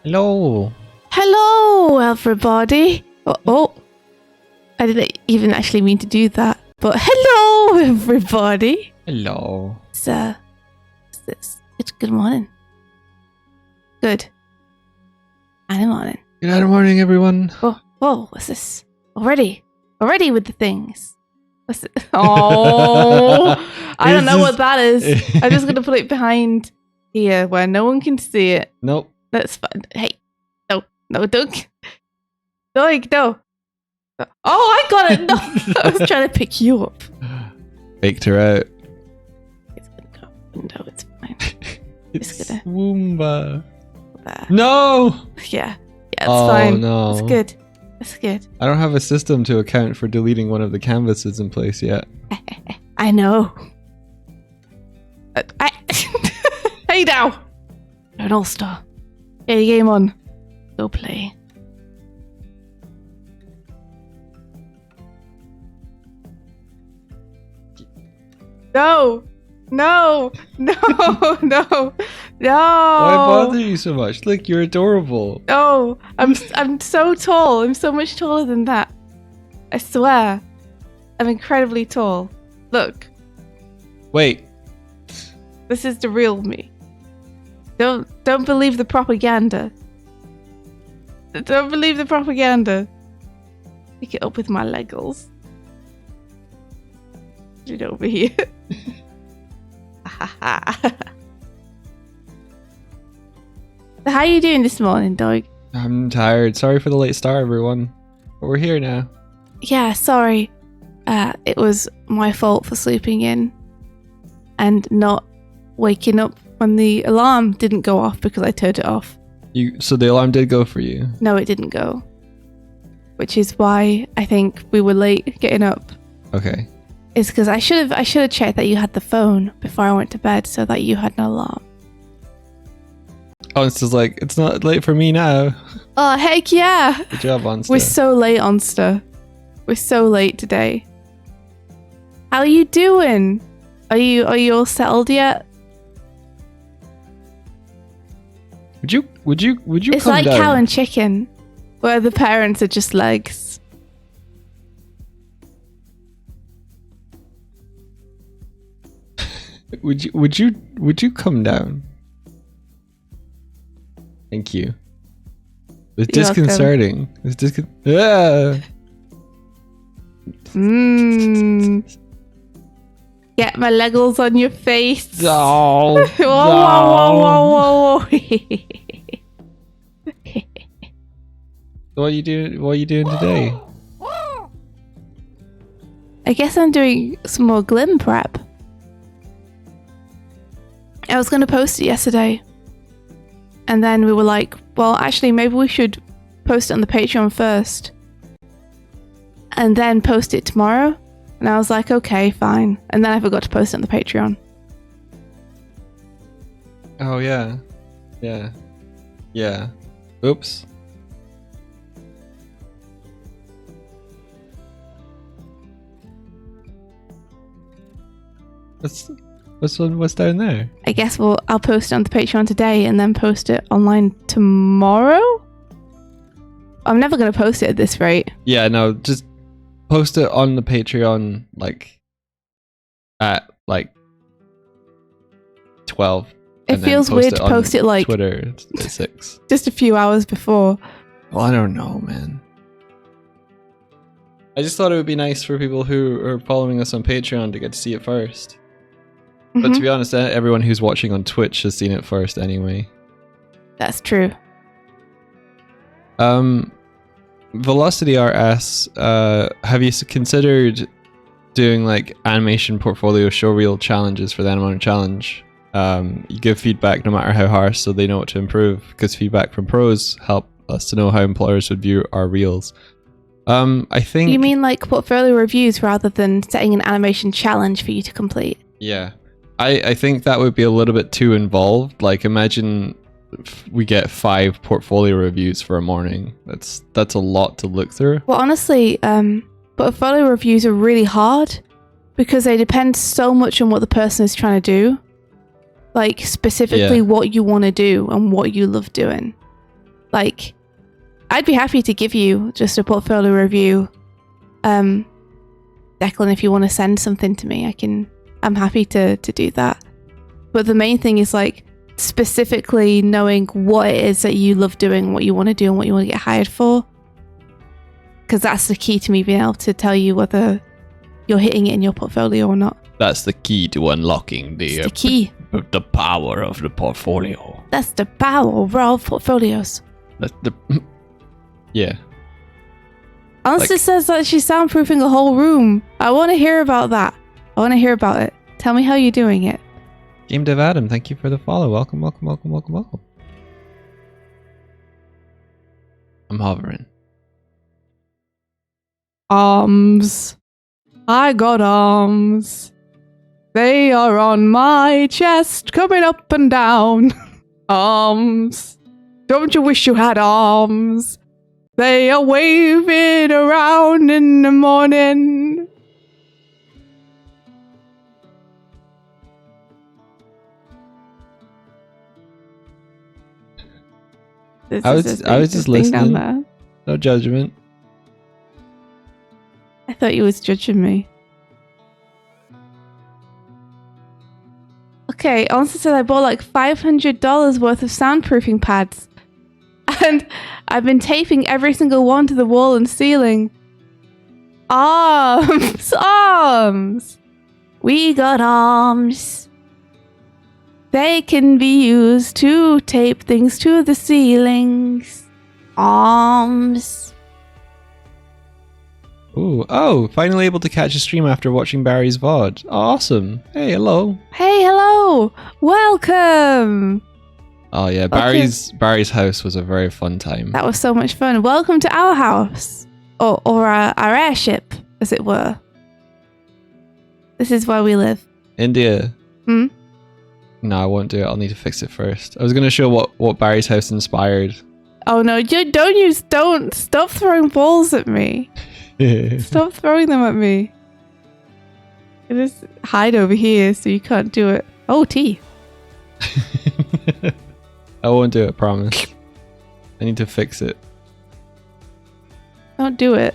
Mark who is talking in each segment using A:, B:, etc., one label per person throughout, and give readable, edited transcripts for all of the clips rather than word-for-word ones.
A: Hello.
B: Hello, everybody. Oh, I didn't even actually mean to do that. But hello, everybody.
A: Hello.
B: It's good morning. Good. And morning.
A: Good morning, everyone.
B: Whoa, what's this? Already with the things. What's it? Oh, I don't know what that is. I'm just going to put it behind here where no one can see it.
A: Nope.
B: That's fine. Hey, no, Doig. Doig, no. Oh, I got it. No, I was trying to pick you up.
A: Faked her out.
B: It's going to go out the window. It's fine.
A: It's
B: gonna-
A: Swoomba.
B: There.
A: No!
B: Yeah, it's fine.
A: No.
B: It's good. It's good.
A: I don't have a system to account for deleting one of the canvases in place yet.
B: I know. Hey now! You're an all-star. Get your game on. Go play. No! No! No! No! No!
A: Why bother you so much? Look, you're adorable.
B: No! I'm so tall. I'm so much taller than that. I swear. I'm incredibly tall. Look.
A: Wait.
B: This is the real me. Don't believe the propaganda. Don't believe the propaganda. Pick it up with my Legos. Get it over here. How are you doing this morning, Doig?
A: I'm tired. Sorry for the late start, everyone. But we're here now.
B: Yeah, sorry. It was my fault for sleeping in and not waking up when the alarm didn't go off because I turned it off.
A: So the alarm did go for you?
B: No, it didn't go. Which is why I think we were late getting up.
A: Okay.
B: It's because I should have checked that you had the phone before I went to bed so that you had an alarm.
A: Oh, it's just like, it's not late for me now.
B: Oh, heck yeah!
A: Good job, Onsta.
B: We're so late, Onsta. We're so late today. How are you doing? Are you all settled yet?
A: Would you
B: It's
A: come
B: like
A: down?
B: cow and chicken, where the parents are just legs.
A: Would you come down? Thank you. It's
B: You're welcome.
A: disconcerting. Ah!
B: Get my Legos on your face.
A: No.
B: Whoa.
A: What are you doing today?
B: I guess I'm doing some more glim prep. I was going to post it yesterday. And then we were like, well, actually, maybe we should post it on the Patreon first. And then post it tomorrow. And I was like, okay, fine. And then I forgot to post it on the Patreon.
A: Oh yeah. Yeah. Oops. What's down there?
B: I guess I'll post it on the Patreon today and then post it online tomorrow? I'm never going to post it at this rate.
A: Yeah, no, just post it on the Patreon at 12.
B: It feels weird to post it like
A: Twitter at 6.
B: just a few hours before.
A: Well, I don't know, man. I just thought it would be nice for people who are following us on Patreon to get to see it first. But to be honest, everyone who's watching on Twitch has seen it first anyway.
B: That's true.
A: Velocity RS, have you considered doing like animation portfolio showreel challenges for the Animation Challenge? You give feedback no matter how harsh so they know what to improve, because feedback from pros help us to know how employers would view our reels. I think...
B: You mean like portfolio reviews rather than setting an animation challenge for you to complete?
A: Yeah. I think that would be a little bit too involved. Like, imagine if we get 5 portfolio reviews for a morning. That's a lot to look through.
B: Well, honestly, portfolio reviews are really hard because they depend so much on what the person is trying to do. Like, specifically what you want to do and what you love doing. Like, I'd be happy to give you just a portfolio review. Declan, if you want to send something to me, I'm happy to do that. But the main thing is like specifically knowing what it is that you love doing, what you want to do, and what you want to get hired for. Because that's the key to me being able to tell you whether you're hitting it in your portfolio or not.
A: That's the key to unlocking
B: the key.
A: The power of the portfolio.
B: That's the power of all portfolios.
A: That's the yeah.
B: Alistair says that she's soundproofing a whole room. I want to hear about that. I want to hear about it. Tell me how you're doing it.
A: Game Dev Adam, thank you for the follow. Welcome, welcome, welcome, welcome, welcome. I'm hovering.
B: Arms. I got arms. They are on my chest, coming up and down. Arms. Don't you wish you had arms? They are waving around in the morning.
A: I was just listening. No judgment.
B: I thought you was judging me. Okay, Answer said I bought like $500 worth of soundproofing pads. And I've been taping every single one to the wall and ceiling. Arms! Arms! We got arms. They can be used to tape things to the ceilings. Arms.
A: Ooh, oh, finally able to catch a stream after watching Barry's VOD. Awesome. Hey, hello.
B: Hey, hello. Welcome.
A: Oh yeah, Barry's house was a very fun time.
B: That was so much fun. Welcome to our house. Or our airship, as it were. This is where we live.
A: India.
B: Hmm?
A: No, I won't do it. I'll need to fix it first. I was going to show what Barry's house inspired.
B: Oh no, don't stop throwing balls at me. Stop throwing them at me. I just hide over here so you can't do it. Oh, tea.
A: I won't do it, promise. I need to fix it.
B: Don't do it.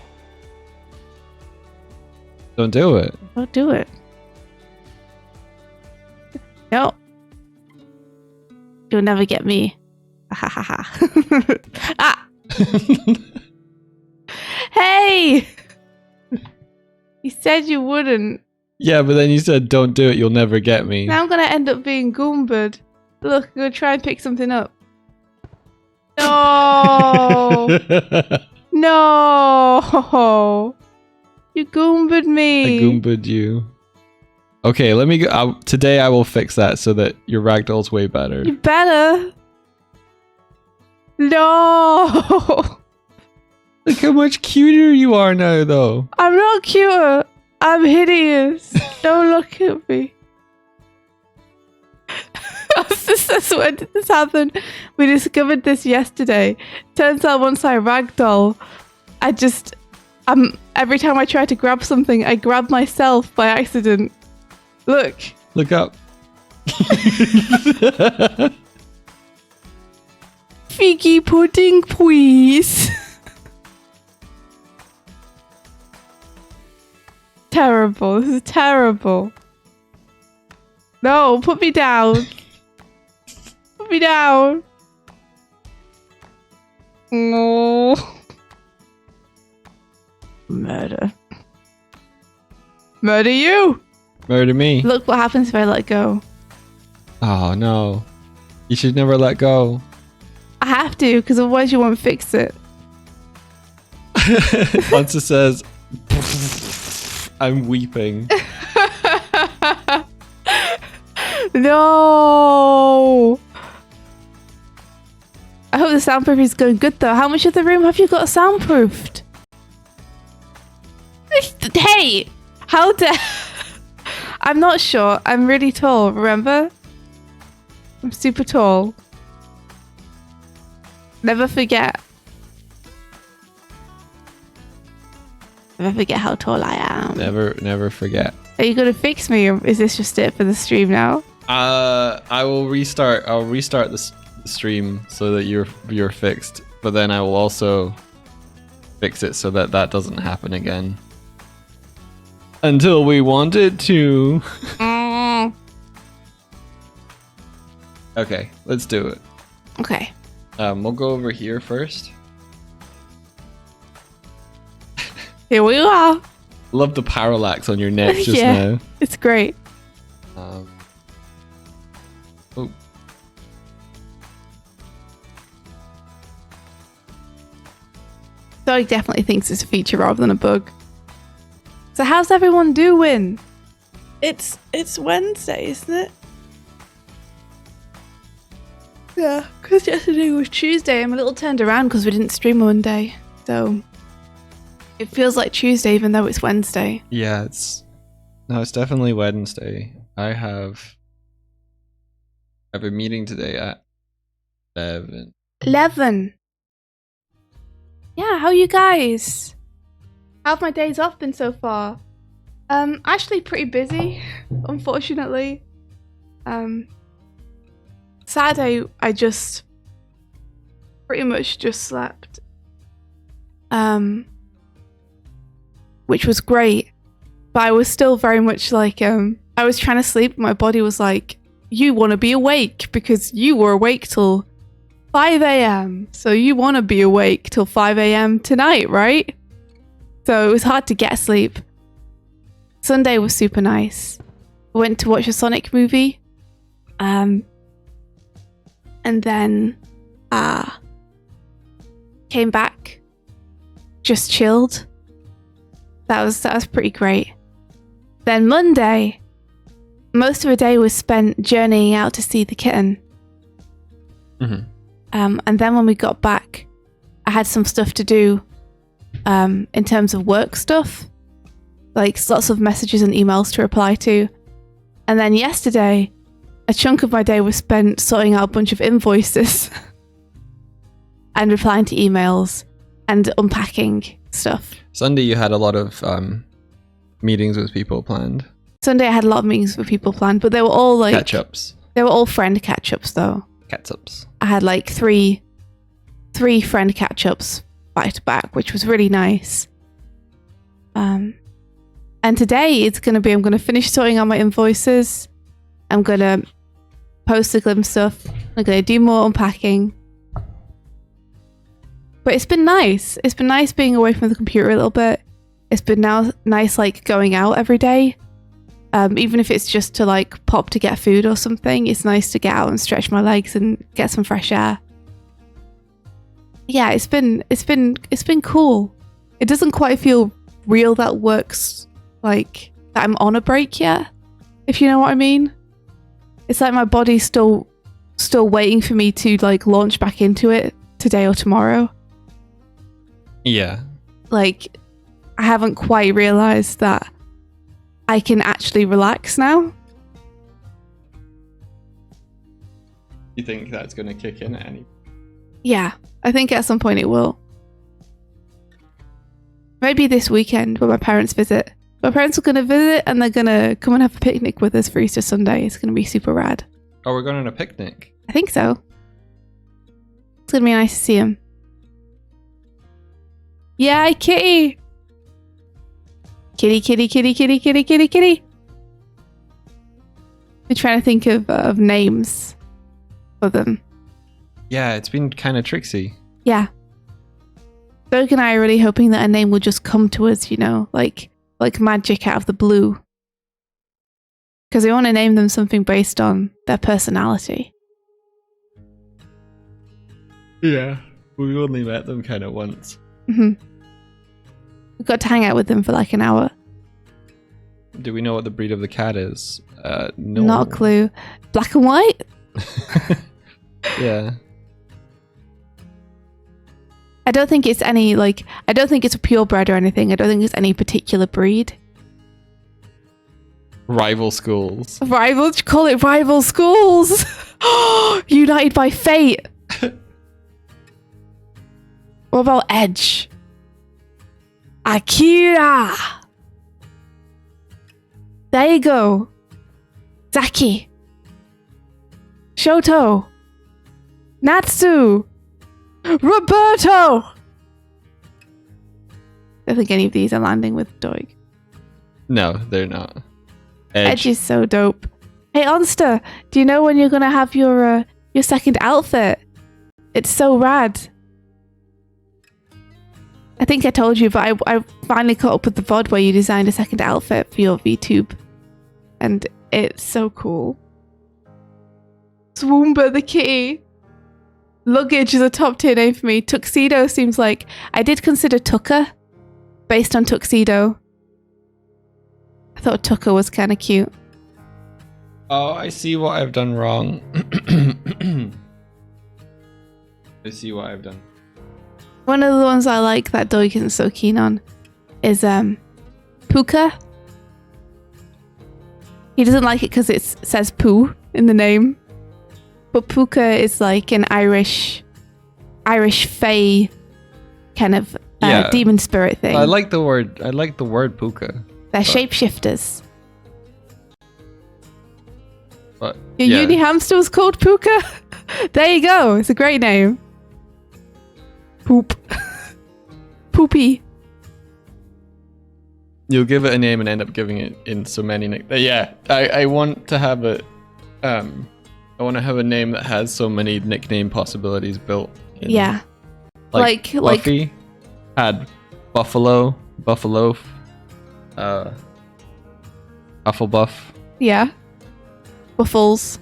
A: Don't do it.
B: Don't do it. No. You'll never get me. Ha ha ha. Ah! Hey! You said you wouldn't.
A: Yeah, but then you said don't do it, you'll never get me.
B: Now I'm gonna end up being Goombird. Look, I'm gonna try and pick something up. No! No! You Goombird me.
A: I Goombird you. Okay, let me go. Today I will fix that so that your ragdoll's way better.
B: You better. No!
A: Look how much cuter you are now, though.
B: I'm not cuter. I'm hideous. Don't look at me. When did this happen? We discovered this yesterday. Turns out once I ragdoll, every time I try to grab something, I grab myself by accident. Look.
A: Look up.
B: Figgy pudding, please. Terrible. This is terrible. No, put me down. Put me down. No. Murder. Murder you.
A: Murder me.
B: Look what happens if I let go.
A: Oh no. You should never let go.
B: I have to, because otherwise you won't fix it.
A: Hansa says, I'm weeping.
B: No. I hope the soundproof is going good though. How much of the room have you got soundproofed? Hey! How dare... I'm not sure. I'm really tall, remember? I'm super tall. Never forget. Never forget how tall I am.
A: Never forget.
B: Are you gonna fix me, or is this just it for the stream now?
A: I will restart. I'll restart the stream so that you're fixed. But then I will also fix it so that that doesn't happen again. Until we want it to. Okay, let's do it.
B: Okay.
A: We'll go over here first.
B: Here we are.
A: Love the parallax on your neck just
B: Yeah.
A: now.
B: It's great.
A: Oh.
B: Doig definitely thinks it's a feature rather than a bug. So how's everyone doing? It's Wednesday, isn't it? Yeah, because yesterday was Tuesday. I'm a little turned around because we didn't stream Monday. So it feels like Tuesday even though it's Wednesday.
A: Yeah, it's definitely Wednesday. I have a meeting today at 11.
B: 11. Yeah, how are you guys? How have my days off been so far? Actually pretty busy, unfortunately. Saturday I just pretty much just slept. Which was great. But I was still very much like I was trying to sleep, my body was like, you want to be awake because you were awake till 5 a.m. So you want to be awake till 5 a.m. tonight, right? So it was hard to get sleep. Sunday was super nice. I went to watch a Sonic movie. And then came back. Just chilled. That was pretty great. Then Monday, most of the day was spent journeying out to see the kitten.
A: Mm-hmm.
B: And then when we got back, I had some stuff to do in terms of work stuff. Like lots of messages and emails to reply to. And then yesterday, a chunk of my day was spent sorting out a bunch of invoices and replying to emails and unpacking stuff.
A: Sunday you had a lot of meetings with people planned.
B: Sunday I had a lot of meetings with people planned, but they were all like...
A: Catch-ups.
B: They were all friend catch-ups though.
A: Catch-ups.
B: I had like three friend catch-ups back to back, which was really nice. And today it's going to be, I'm going to finish sorting out my invoices. I'm going to post the Glim stuff. I'm going to do more unpacking. But it's been nice. It's been nice being away from the computer a little bit. It's been nice like going out every day. Even if it's just to like pop to get food or something, it's nice to get out and stretch my legs and get some fresh air. Yeah, it's been cool. It doesn't quite feel real that works like that I'm on a break yet, if you know what I mean. It's like my body's still waiting for me to like launch back into it today or tomorrow.
A: Yeah.
B: Like I haven't quite realized that I can actually relax now.
A: You think that's going to kick in at any?
B: Yeah, I think at some point it will. Maybe this weekend when my parents visit. My parents are going to visit and they're going to come and have a picnic with us for Easter Sunday. It's going to be super rad.
A: Oh, we're going on a picnic?
B: I think so. It's going to be nice to see them. Yay, kitty! Kitty, kitty, kitty, kitty, kitty, kitty, kitty. We're trying to think of names for them.
A: Yeah, it's been kind of tricksy.
B: Yeah. Doig and I are really hoping that a name will just come to us, you know, like magic out of the blue. Because we want to name them something based on their personality.
A: Yeah. We've only met them kind of once.
B: Mm-hmm. We got to hang out with them for like an hour.
A: Do we know what the breed of the cat is? No.
B: Not a clue. Black and white?
A: Yeah.
B: I don't think it's any, like, I don't think it's a purebred or anything. I don't think it's any particular breed.
A: Rival schools.
B: Call it rival schools! United by fate! What about Edge? Akira! There you go. Zaki. Shoto. Natsu. Roberto! I don't think any of these are landing with Doig.
A: No, they're not.
B: Edge is so dope. Hey, Onster, do you know when you're gonna have your second outfit? It's so rad. I think I told you, but I finally caught up with the VOD where you designed a second outfit for your VTube. And it's so cool. Swoomba the kitty. Luggage is a top tier name for me. Tuxedo seems like... I did consider Tucker, based on Tuxedo. I thought Tucker was kind of cute.
A: Oh, I see what I've done wrong. I see what I've done.
B: One of the ones I like that Doig isn't so keen on is Puka. He doesn't like it because it says poo in the name. But Puka is like an Irish fae kind of demon spirit thing.
A: I like the word puka.
B: They're shapeshifters.
A: But
B: Your uni hamster was called Puka? There you go. It's a great name. Poop. Poopy.
A: You'll give it a name and end up giving it in so many nicknames. Yeah, I want to have a name that has so many nickname possibilities built in.
B: Yeah. Like
A: Buffy had Buffalo, Hufflepuff.
B: Yeah. Buffles.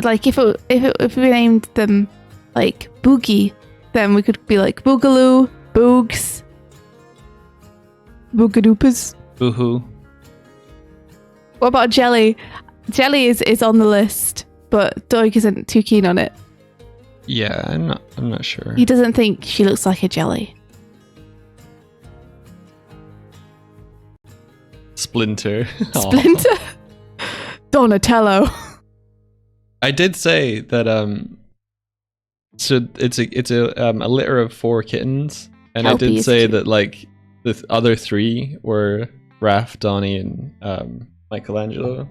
B: Like if we named them like Boogie, then we could be like Boogaloo, Boogs, Boogadoopas.
A: Boohoo.
B: What about Jelly? Jelly is on the list, but Doig isn't too keen on it.
A: Yeah, I'm not sure.
B: He doesn't think she looks like a jelly.
A: Splinter.
B: Splinter? Donatello.
A: I did say that so it's a litter of 4 kittens, and
B: Kelpie
A: I did
B: is
A: say
B: cute.
A: that like the other 3 were Raph, Donnie, and Michelangelo.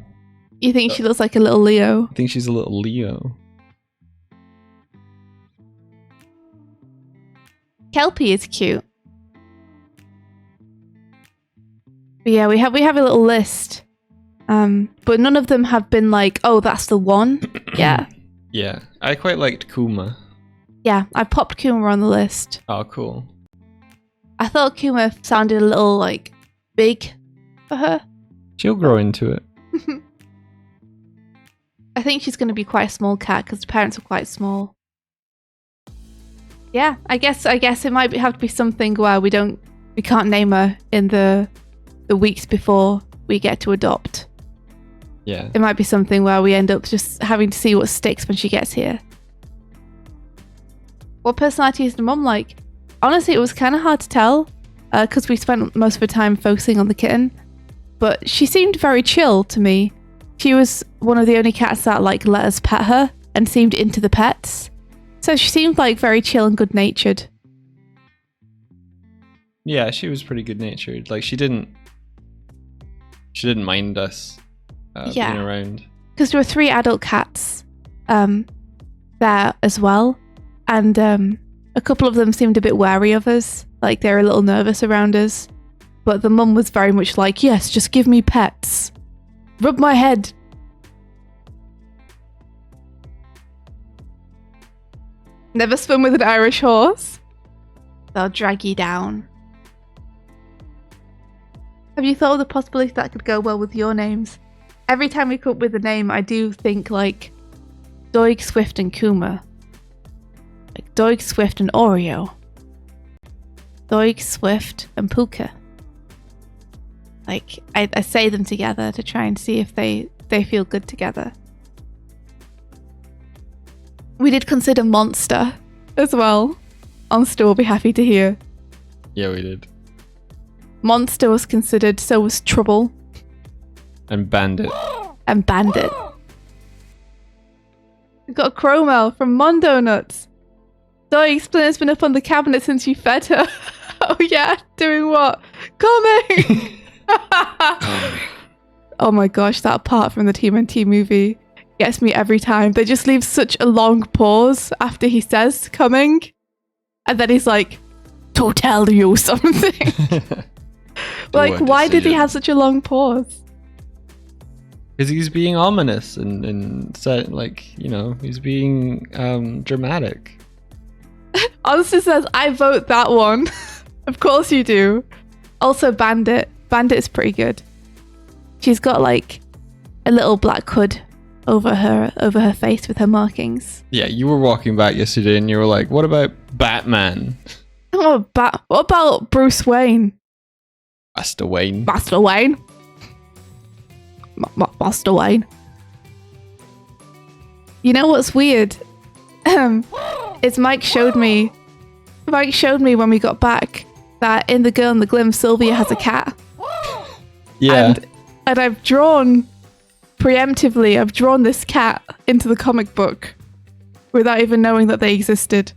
B: You think she looks like a little Leo?
A: I think she's a little Leo.
B: Kelpie is cute. But yeah, we have a little list. But none of them have been like, oh, that's the one. Yeah.
A: Yeah, I quite liked Kuma.
B: Yeah, I popped Kuma on the list.
A: Oh, cool.
B: I thought Kuma sounded a little like big for her.
A: She'll grow into it.
B: I think she's going to be quite a small cat because the parents are quite small. Yeah, I guess it might have to be something where we can't name her in the weeks before we get to adopt.
A: Yeah.
B: It might be something where we end up just having to see what sticks when she gets here. What personality is the mum like? Honestly, it was kind of hard to tell because we spent most of the time focusing on the kitten. But she seemed very chill to me. She was one of the only cats that like let us pet her and seemed into the pets. So she seemed like very chill and good-natured.
A: Yeah, she was pretty good-natured. Like she didn't mind us being around.
B: Because there were 3 adult cats there as well. And a couple of them seemed a bit wary of us. Like they were a little nervous around us. But the mum was very much like, yes, just give me pets. Rub my head. Never swim with an Irish horse. They'll drag you down. Have you thought of the possibility that could go well with your names? Every time we come up with a name, I do think like Doig, Swift, and Kuma. Like Doig, Swift, and Oreo. Doig, Swift, and Puka. Like I say them together to try and see if they feel good together. We did consider Monster as well. Monster will be happy to hear.
A: Yeah, we did.
B: Monster was considered, so was Trouble.
A: And Bandit.
B: And Bandit. We've got Cromwell from Mondo Nuts. Doig, Splinter's been up on the cabinet since you fed her. Oh yeah, doing what? Coming! Oh my gosh, that part from the TMNT movie gets me every time. They just leave such a long pause after he says coming. And then he's like, to tell you something. Like, why did he have such a long pause?
A: Because he's being ominous and said, like, you know, he's being dramatic.
B: Honestly says, I vote that one. Of course you do. Also, Bandit. Bandit's pretty good. She's got like a little black hood over her face with her markings.
A: Yeah, you were walking back yesterday and you were like, what about Batman?
B: Oh, what about Bruce Wayne?
A: Master Wayne.
B: Master Wayne. Master Wayne. You know what's weird? Is Mike showed me when we got back that in The Girl in the Glim, Sylvia has a cat.
A: Yeah.
B: And I've drawn this cat into the comic book without even knowing that they existed.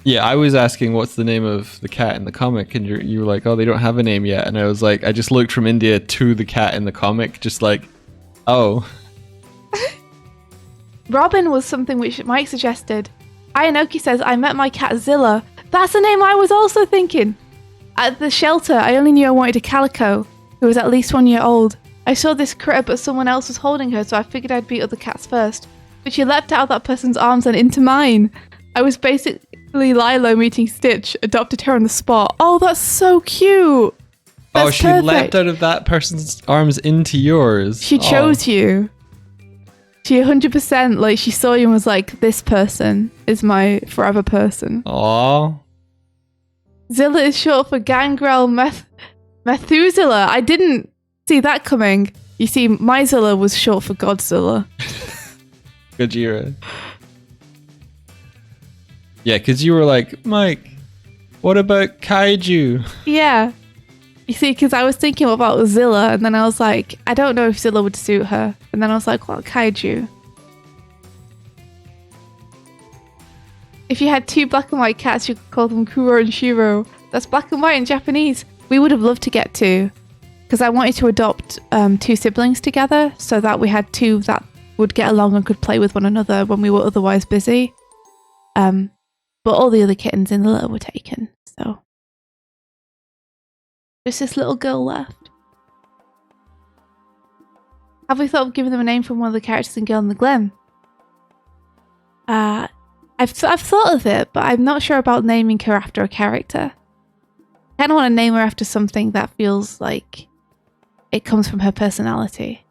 A: Yeah, I was asking what's the name of the cat in the comic, and you were like, oh, they don't have a name yet. And I was like, I just looked from India to the cat in the comic, just like, oh.
B: Robin was something which Mike suggested. Ayanoki says, I met my cat Zilla. That's the name I was also thinking. At the shelter, I only knew I wanted a calico, who was at least 1 year old. I saw this critter, but someone else was holding her, so I figured I'd beat other cats first. But she leapt out of that person's arms and into mine. I was basically Lilo meeting Stitch, adopted her on the spot. Oh, that's so cute. That's
A: she leapt out of that person's arms into yours.
B: She chose you. She 100%, like, she saw you and was like, this person is my forever person.
A: Aww.
B: Zilla is short for Gangrel Methuselah. I didn't see that coming. You see, my Zilla was short for Godzilla.
A: Gojira. Yeah, because you were like, Mike, what about Kaiju?
B: Yeah. You see, because I was thinking about Zilla, and then I was like, I don't know if Zilla would suit her. And then I was like, well, Kaiju. If you had two black and white cats, you could call them Kuro and Shiro. That's black and white in Japanese. We would have loved to get two, because I wanted to adopt two siblings together so that we had two that would get along and could play with one another when we were otherwise busy. But all the other kittens in the litter were taken, so just this little girl left. Have we thought of giving them a name from one of the characters in Girl in the Glim? I've thought of it, but I'm not sure about naming her after a character. I kind of want to name her after something that feels like it comes from her personality.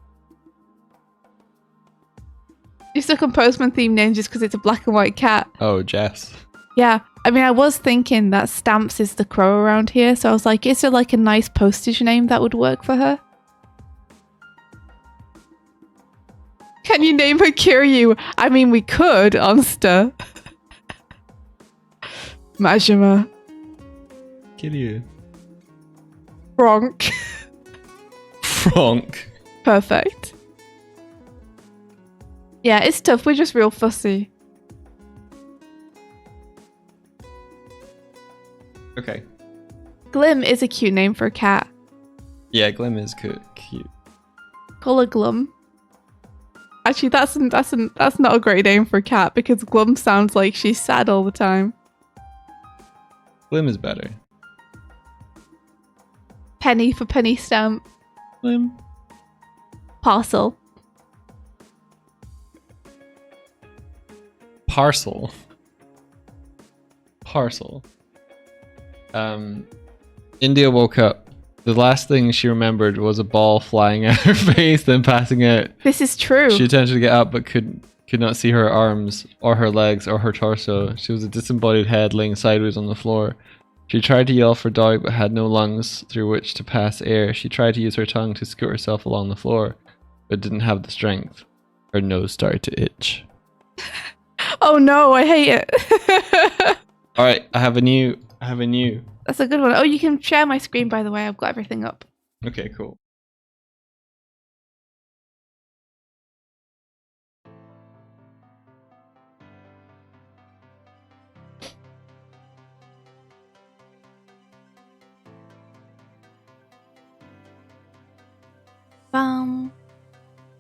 B: Just a Postman theme name just because it's a black and white cat.
A: Oh, Jess.
B: Yeah, I mean, I was thinking that Stamps is the crow around here, so I was like, is there like a nice postage name that would work for her? Can you name her Kiryu? I mean, we could, Onster. Majima.
A: Kiryu.
B: Frank.
A: Frank.
B: Perfect. Yeah, it's tough. We're just real fussy.
A: Okay.
B: Glim is a cute name for a cat.
A: Yeah, Glim is cute.
B: Call her Glum. Actually, that's not a great name for a cat because Glum sounds like she's sad all the time.
A: Glim is better.
B: Penny for Penny Stamp.
A: Glim.
B: Parcel.
A: Parcel. India woke up. The last thing she remembered was a ball flying out her face, then passing out.
B: This is true.
A: She attempted to get up, but could not see her arms, or her legs, or her torso. She was a disembodied head laying sideways on the floor. She tried to yell for Doig, but had no lungs through which to pass air. She tried to use her tongue to scoot herself along the floor, but didn't have the strength. Her nose started to itch.
B: Oh no, I hate it.
A: All right, I have a new.
B: That's a good one. Oh, you can share my screen, by the way. I've got everything up.
A: Okay, cool.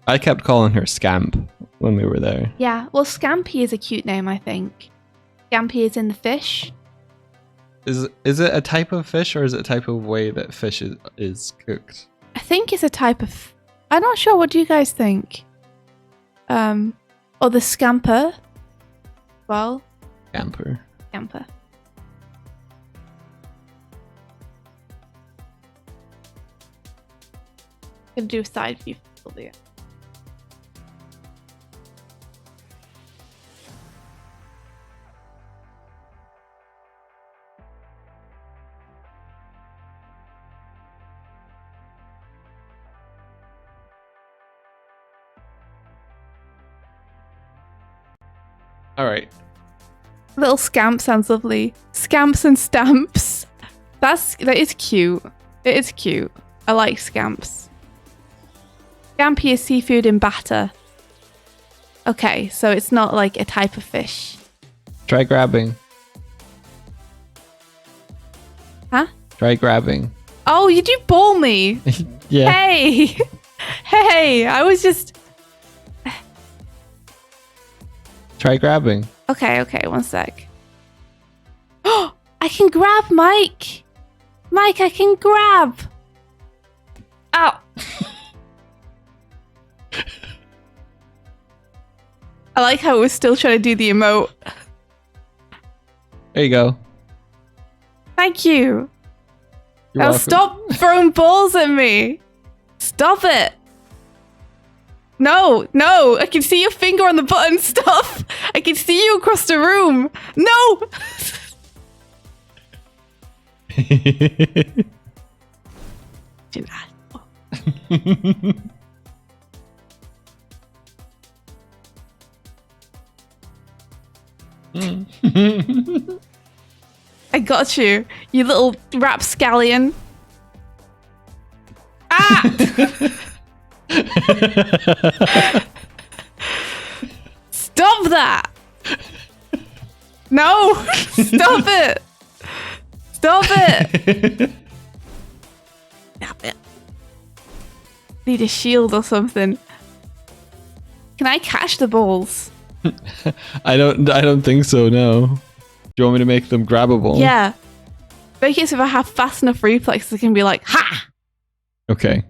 A: I kept calling her Scamp when we were there.
B: Yeah, well, Scampy is a cute name, I think. Scampy is in the fish.
A: Is it a type of fish or is it a type of way that fish is cooked?
B: I think it's a type of... I'm not sure. What do you guys think? Or the scamper? Well...
A: Scamper.
B: Scamper. Gonna do a side view for the...
A: All right.
B: Little scamp sounds lovely. Scamps and stamps. That is cute. It is cute. I like scamps. Scampi is seafood in batter. Okay, so it's not like a type of fish.
A: Try grabbing.
B: Huh?
A: Try grabbing.
B: Oh, you do ball me.
A: Yeah.
B: Hey. Hey, I was just...
A: Try grabbing.
B: Okay, one sec. Oh, I can grab Mike. Mike, I can grab. Ow. I like how we're still trying to do the emote.
A: There you go.
B: Thank you.
A: You're
B: Now
A: welcome.
B: stop throwing balls at me. Stop it. No, I can see your finger on the button. Stop. I can see you across the room. No. I got you, you little rapscallion. Ah! Stop that! No! Stop it! Stop it! Stop it. Need a shield or something. Can I catch the balls?
A: I don't think so, no. Do you want me to make them grabbable?
B: Yeah. Make it so if I have fast enough reflexes, I can be like, ha!
A: Okay.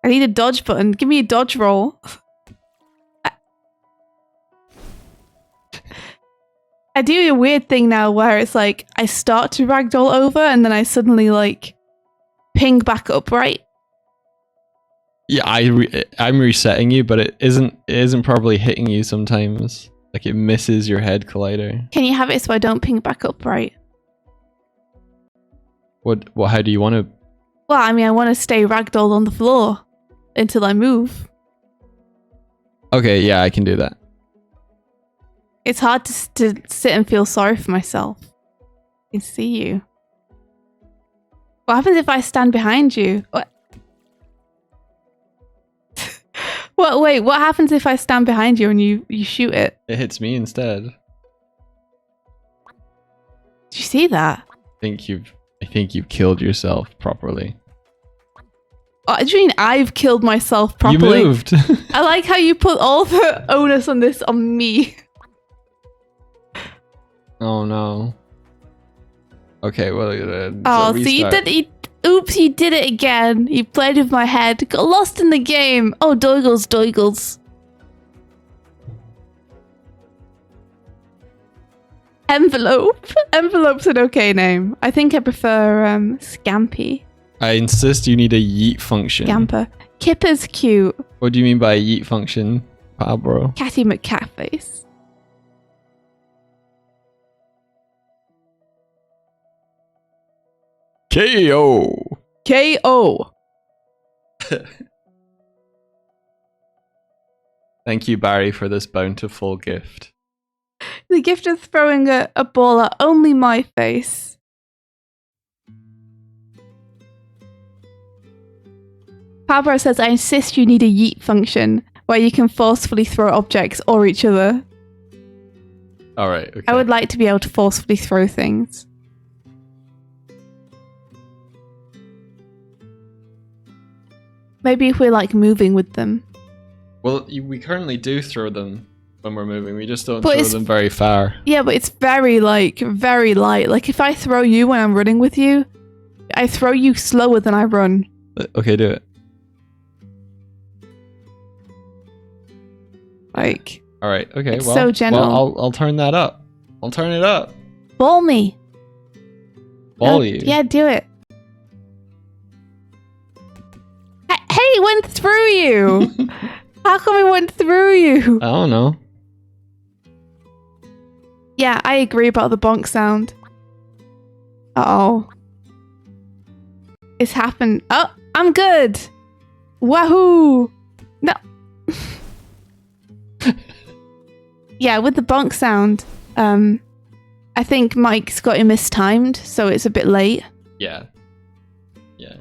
B: I need a dodge button. Give me a dodge roll. I do a weird thing now where it's like I start to ragdoll over and then I suddenly like ping back upright.
A: Yeah, I'm resetting you, but it isn't probably hitting you sometimes. Like it misses your head collider.
B: Can you have it so I don't ping back upright?
A: What how do you want to?
B: Well, I mean, I want to stay ragdolled on the floor until I move.
A: Okay, yeah, I can do that.
B: It's hard to sit and feel sorry for myself. I can see you. What happens if I stand behind you? What? What? Wait, what happens if I stand behind you and you shoot it?
A: It hits me instead.
B: Did you see that?
A: I think you've killed yourself properly.
B: Oh, do you mean I've killed myself properly?
A: You moved.
B: I like how you put all the onus on this on me.
A: Oh no. Okay, well.
B: Oh, so you did. Oops, you did it again. You played with my head. Got lost in the game. Oh, doigles. Envelope. Envelope's an okay name. I think I prefer Scampy.
A: I insist you need a yeet function.
B: Scamper. Kipper's cute.
A: What do you mean by a yeet function, pal bro?
B: Catty McCatface.
A: KO.
B: KO.
A: Thank you, Barry, for this bountiful gift.
B: The gift of throwing a ball at only my face. Pablo says, I insist you need a yeet function where you can forcefully throw objects or each other.
A: Alright, okay.
B: I would like to be able to forcefully throw things. Maybe if we're like moving with them.
A: Well, we currently do throw them. when we're moving. We just don't
B: But
A: throw them very far.
B: Yeah, but it's very light. Like if I throw you when I'm running with you, I throw you slower than I run.
A: Okay, do it.
B: Like.
A: All right. Okay.
B: It's so gentle.
A: Well, I'll turn that up. I'll turn it up.
B: Ball me.
A: Ball you.
B: Yeah, do it. Hey, it went through you. How come it went through you?
A: I don't know.
B: Yeah, I agree about the bonk sound. Uh-oh. It's happened. Oh, I'm good. Wahoo. No. Yeah, with the bonk sound, I think Mike's got it mistimed, so it's a bit late.
A: Yeah. Yeah.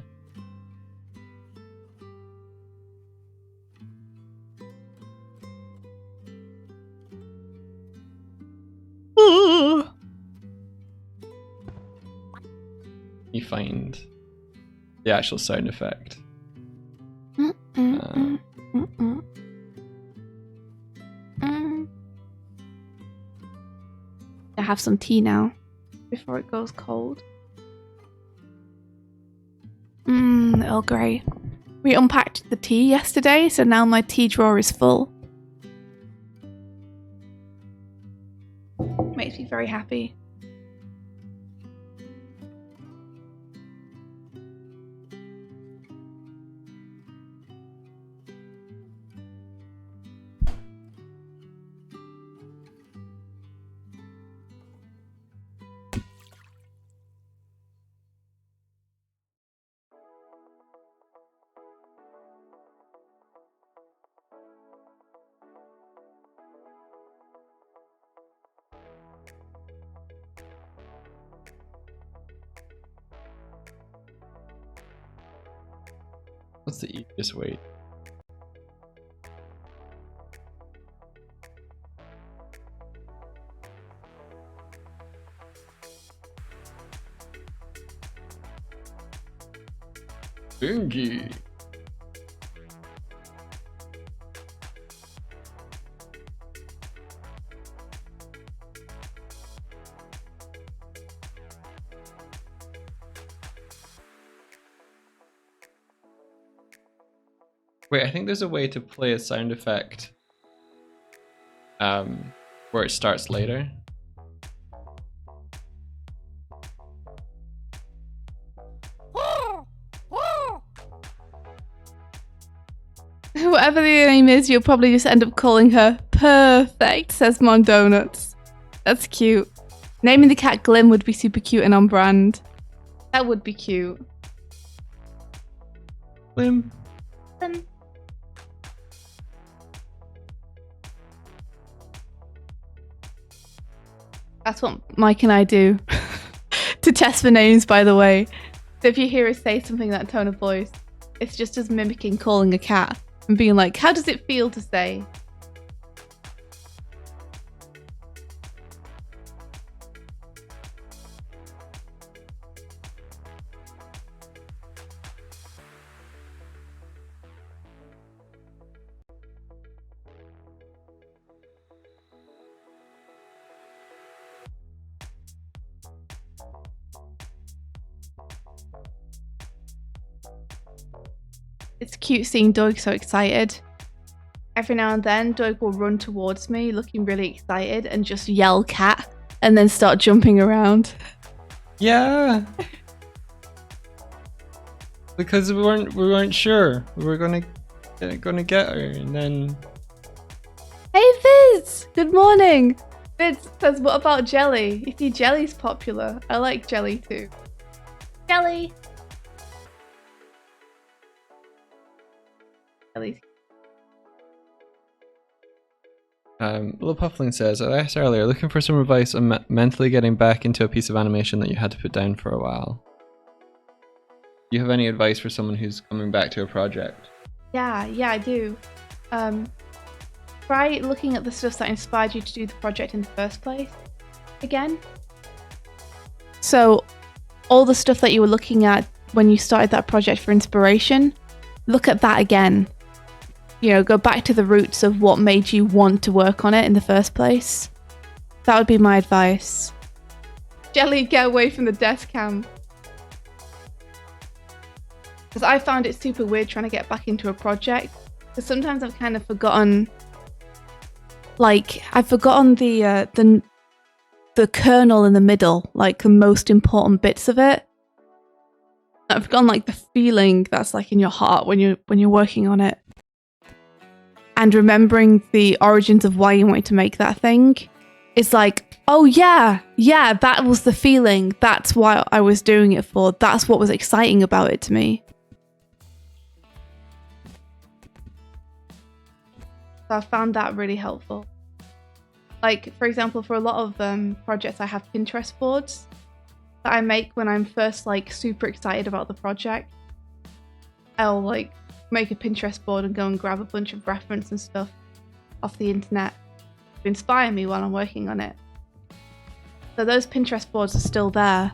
A: You find the actual sound effect.
B: I have some tea now before it goes cold. Earl Grey. We unpacked the tea yesterday, so now my tea drawer is full. Makes me very happy.
A: What's the easiest way? Bingy. Wait, I think there's a way to play a sound effect where it starts later.
B: Whatever the name is, you'll probably just end up calling her Perfect, says Mon Donuts. That's cute. Naming the cat Glim would be super cute and on brand. That would be cute.
A: Glim.
B: Glim. That's what Mike and I do to test for names, by the way. So if you hear us say something in that tone of voice, it's just us mimicking calling a cat and being like, how does it feel to say? It's cute seeing Doig so excited. Every now and then, Doig will run towards me looking really excited and just yell cat and then start jumping around.
A: Yeah. Because we weren't sure. We were gonna get her and then
B: Hey Viz! Good morning! Viz says, what about jelly? You see, jelly's popular. I like jelly too. Jelly! Jelly.
A: Little Puffling says, I asked earlier, looking for some advice on mentally getting back into a piece of animation that you had to put down for a while. Do you have any advice for someone who's coming back to a project?
B: Yeah, I do. Try looking at the stuff that inspired you to do the project in the first place again. So, all the stuff that you were looking at when you started that project for inspiration, look at that again. go back to the roots of what made you want to work on it in the first place. That would be my advice. Jelly, get away from the desk cam. Because I found it super weird trying to get back into a project. Because sometimes I've kind of forgotten, I've forgotten the kernel in the middle, like the most important bits of it. I've forgotten the feeling that's in your heart when you're working on it. And remembering the origins of why you wanted to make that thing is oh yeah, that was the feeling. That's why I was doing it for. That's what was exciting about it to me. So I found that really helpful. For example, for a lot of projects, I have Pinterest boards that I make when I'm first super excited about the project. I'll make a Pinterest board and go and grab a bunch of reference and stuff off the internet to inspire me while I'm working on it. So those Pinterest boards are still there.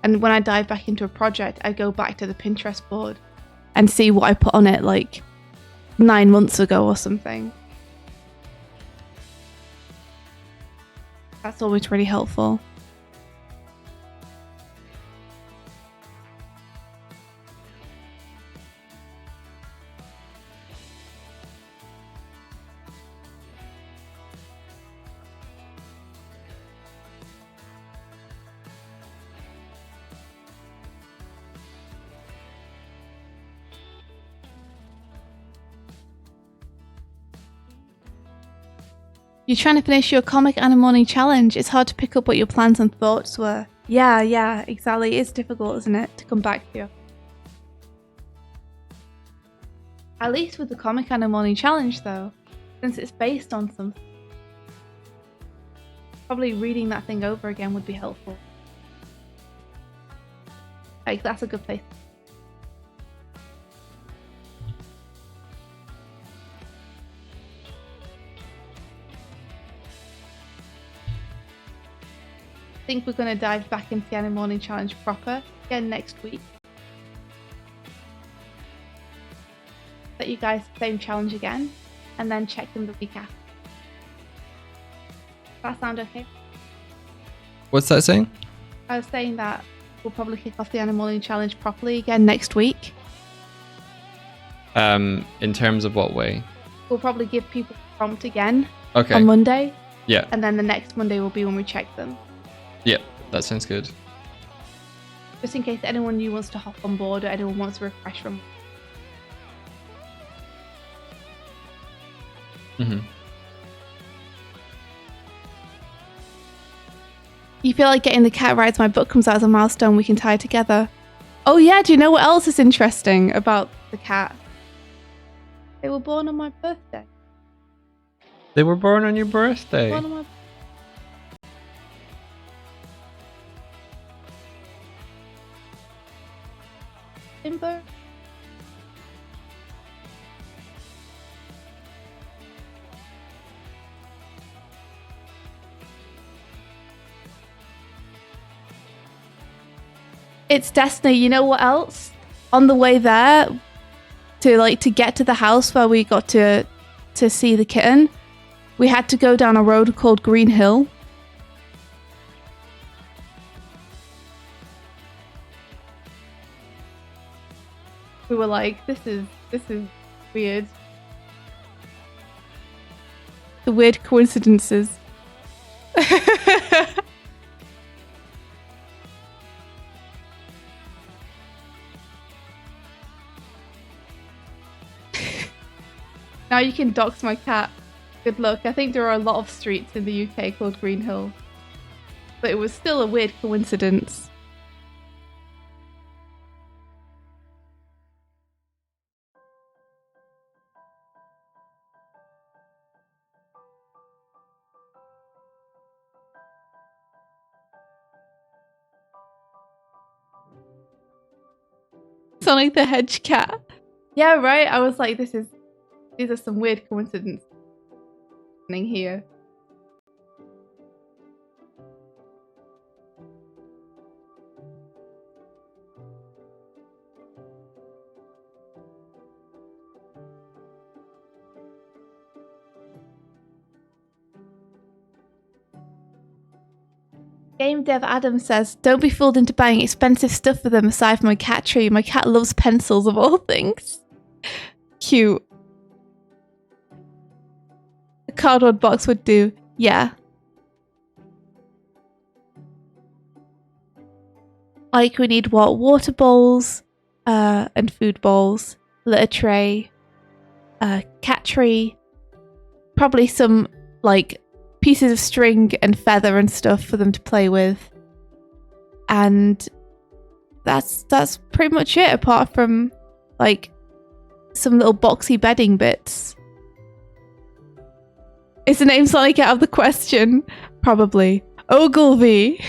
B: And when I dive back into a project, I go back to the Pinterest board and see what I put on it 9 months ago or something. That's always really helpful. You're trying to finish your comic and a morning challenge. It's hard to pick up what your plans and thoughts were. Yeah, exactly. It's difficult, isn't it, to come back to. At least with the comic and a morning challenge, though, since it's based on something, probably reading that thing over again would be helpful. That's a good place. I think we're going to dive back into the Anna Morning Challenge proper again next week. Let you guys same challenge again, and then check them the week after. Does that sound okay?
A: What's that saying?
B: I was saying that we'll probably kick off the Anna Morning Challenge properly again next week.
A: In terms of what way?
B: We'll probably give people a prompt again
A: on
B: Monday.
A: Yeah.
B: And then the next Monday will be when we check them.
A: Yeah, that sounds good.
B: Just in case anyone new wants to hop on board or anyone wants to refresh from. You feel like getting the cat rides my book comes out as a milestone we can tie together. Oh yeah, do you know what else is interesting about the cat? They were born on my birthday.
A: They were born on your birthday?
B: Born on my Timber. It's destiny. You know what else? On the way there, to get to the house where we got to see the kitten, we had to go down a road called Green Hill. We were like, this is weird. The weird coincidences. Now you can dox my cat. Good luck. I think there are a lot of streets in the UK called Green Hill. But it was still a weird coincidence. Sonic the Hedge cat. Yeah, right. I was like, these are some weird coincidences happening here. Game Dev Adam says, don't be fooled into buying expensive stuff for them aside from my cat tree. My cat loves pencils of all things. Cute. A cardboard box would do. Yeah. Like we need what? Water bowls, and food bowls, litter tray, cat tree, probably some like pieces of string and feather and stuff for them to play with. And that's pretty much it, apart from like some little boxy bedding bits. Is the name Sonic out of the question? Probably. Ogilvy.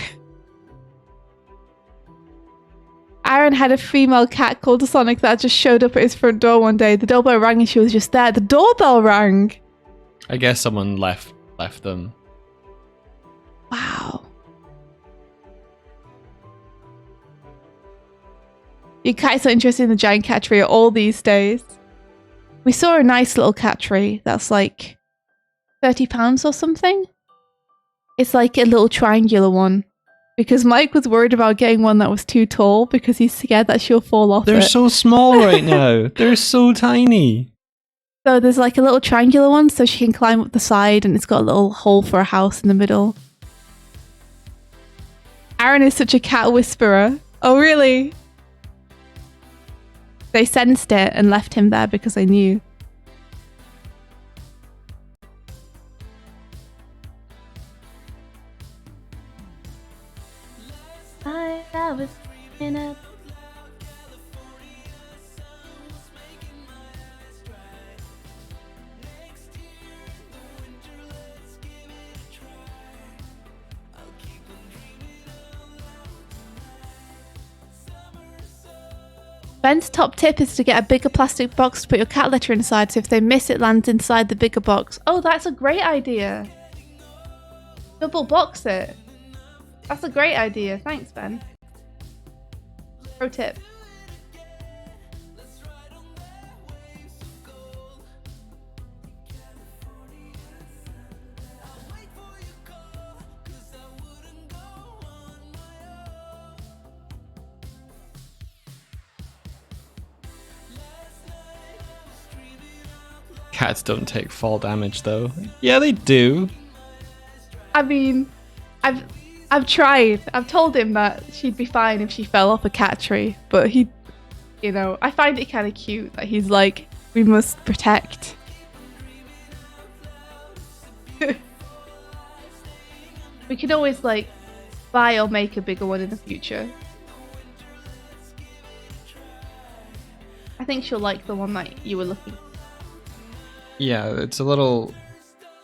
B: Aaron had a female cat called Sonic that just showed up at his front door one day. The doorbell rang and she was just there. The doorbell rang!
A: I guess someone left them.
B: Wow. Your cat is so interested in the giant cat tree all these days. We saw a nice little cat tree that's like £30 or something. It's like a little triangular one. Because Mike was worried about getting one that was too tall because he's scared that she'll fall off.
A: They're so small right now. They're so tiny.
B: So there's like a little triangular one so she can climb up the side, and it's got a little hole for a house in the middle. Aaron is such a cat whisperer. Oh, really? They sensed it and left him there because they knew. I was in a... Ben's top tip is to get a bigger plastic box to put your cat litter inside, so if they miss, it lands inside the bigger box. Oh, that's a great idea. Double box it. That's a great idea. Thanks, Ben. Pro tip.
A: Cats don't take fall damage though. Yeah, they do.
B: I mean, I've tried. I've told him that she'd be fine if she fell off a cat tree, but he, you know, I find it kind of cute that he's like, we must protect. We could always like buy or make a bigger one in the future. I think she'll like the one that you were looking for.
A: Yeah, it's a little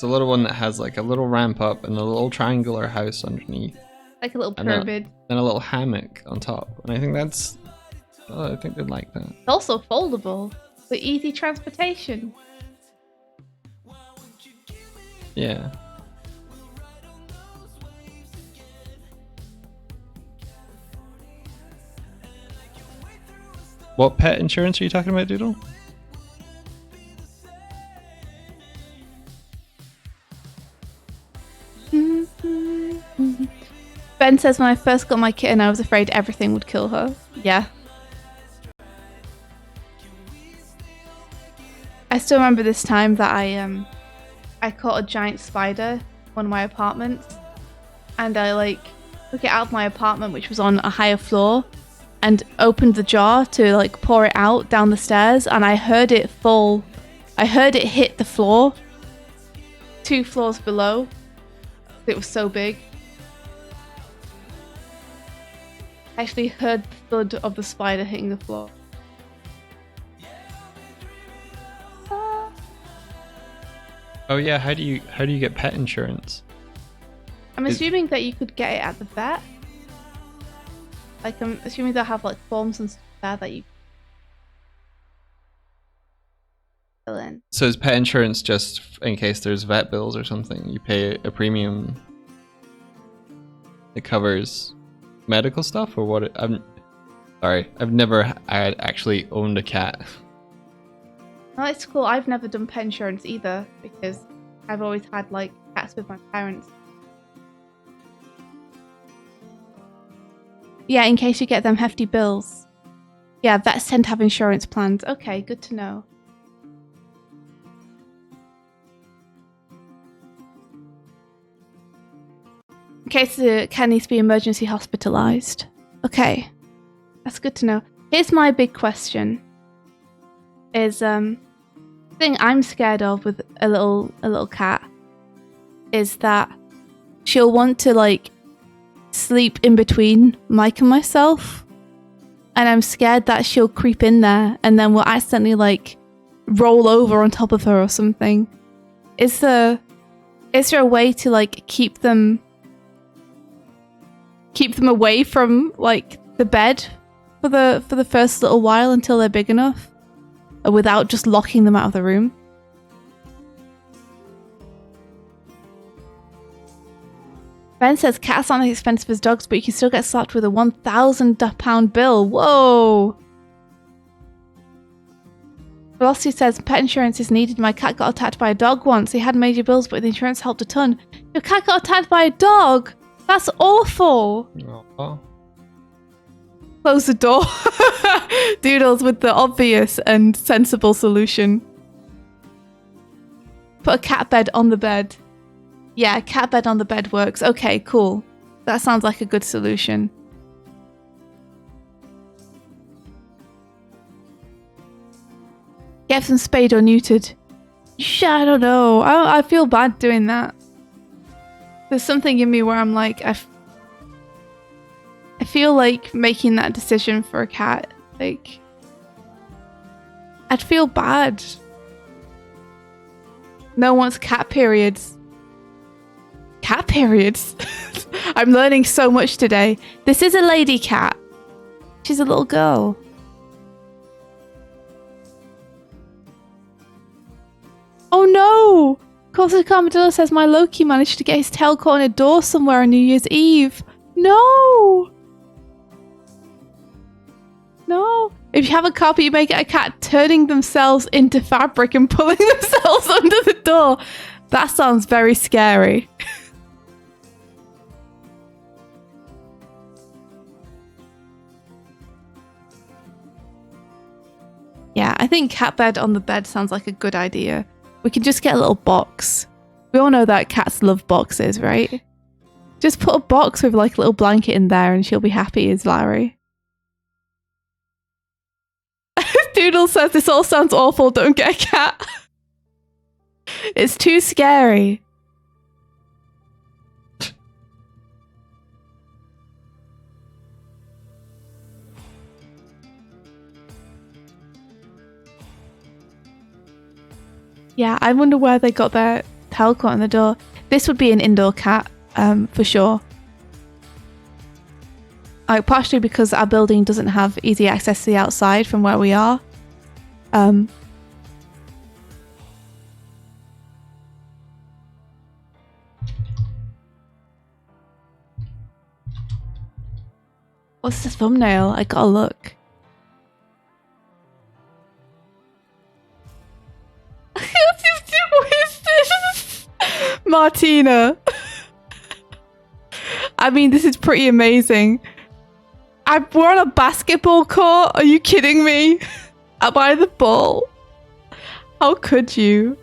A: one that has like a little ramp up and a little triangular house underneath.
B: Like a little pyramid.
A: And a little hammock on top. And I think I think they'd like that.
B: It's also foldable for easy transportation.
A: Yeah. What pet insurance are you talking about, Doodle?
B: Ben says, when I first got my kitten, I was afraid everything would kill her. Yeah. I still remember this time that I caught a giant spider in one of my apartments, and I like took it out of my apartment, which was on a higher floor, and opened the jar to like pour it out down the stairs, and I heard it fall. I heard it hit the floor 2 floors below. It was so big. I actually heard the thud of the spider hitting the floor.
A: Oh yeah, how do you get pet insurance?
B: I'm assuming that you could get it at the vet. Like, I'm assuming they'll have like forms and stuff there that you fill in.
A: So is pet insurance just in case there's vet bills or something? You pay a premium. It covers medical stuff, or what? I'm sorry, I've never actually owned a cat.
B: Oh, it's cool. I've never done pet insurance either because I've always had like cats with my parents. Yeah, in case you get them hefty bills. Yeah, vets tend to have insurance plans. Okay, good to know. In case the cat needs to be emergency hospitalized. Okay, that's good to know. Here's my big question. Is thing I'm scared of with a little cat is that she'll want to like sleep in between Mike and myself, and I'm scared that she'll creep in there and then we'll accidentally like roll over on top of her or something. Is there a way to like keep them away from like the bed for the first little while until they're big enough, without just locking them out of the room? Ben says cats aren't as expensive as dogs, but you can still get slapped with a £1,000 bill. Whoa! Velocity says pet insurance is needed. My cat got attacked by a dog once. He had major bills, but the insurance helped a ton. Your cat got attacked by a dog? That's awful!
A: Oh.
B: Close the door. Doodles with the obvious and sensible solution. Put a cat bed on the bed. Yeah, cat bed on the bed works. Okay, cool. That sounds like a good solution. Get them spayed or neutered. I don't know. I feel bad doing that. There's something in me where I'm like, I feel like making that decision for a cat. Like, I'd feel bad. No one wants cat periods. Cat periods? I'm learning so much today. This is a lady cat. She's a little girl. Oh no! Corsa Carmadillo says my Loki managed to get his tail caught in a door somewhere on New Year's Eve. No! No. If you have a carpet, you may get a cat turning themselves into fabric and pulling themselves under the door. That sounds very scary. Yeah, I think cat bed on the bed sounds like a good idea. We can just get a little box. We all know that cats love boxes, right? Just put a box with like a little blanket in there and she'll be happy as Larry. Doodle says this all sounds awful, don't get a cat. It's too scary. Yeah, I wonder where they got their tail caught on the door. This would be an indoor cat, for sure. Partially because our building doesn't have easy access to the outside from where we are. What's the thumbnail? I gotta look. Who is this? Martina. I mean, this is pretty amazing. We're on a basketball court. Are you kidding me? Am I the ball? How could you?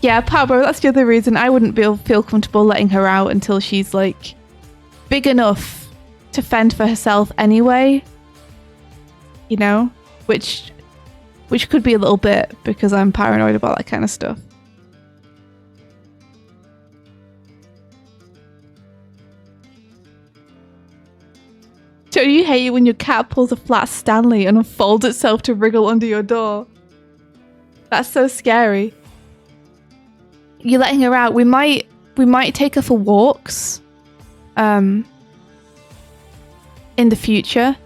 B: Yeah, Pablo, that's the other reason I wouldn't feel comfortable letting her out until she's like big enough to fend for herself anyway. You know? Which could be a little bit because I'm paranoid about that kind of stuff. Don't you hate it when your cat pulls a flat Stanley and unfolds itself to wriggle under your door? That's so scary. You're letting her out. We might take her for walks in the future.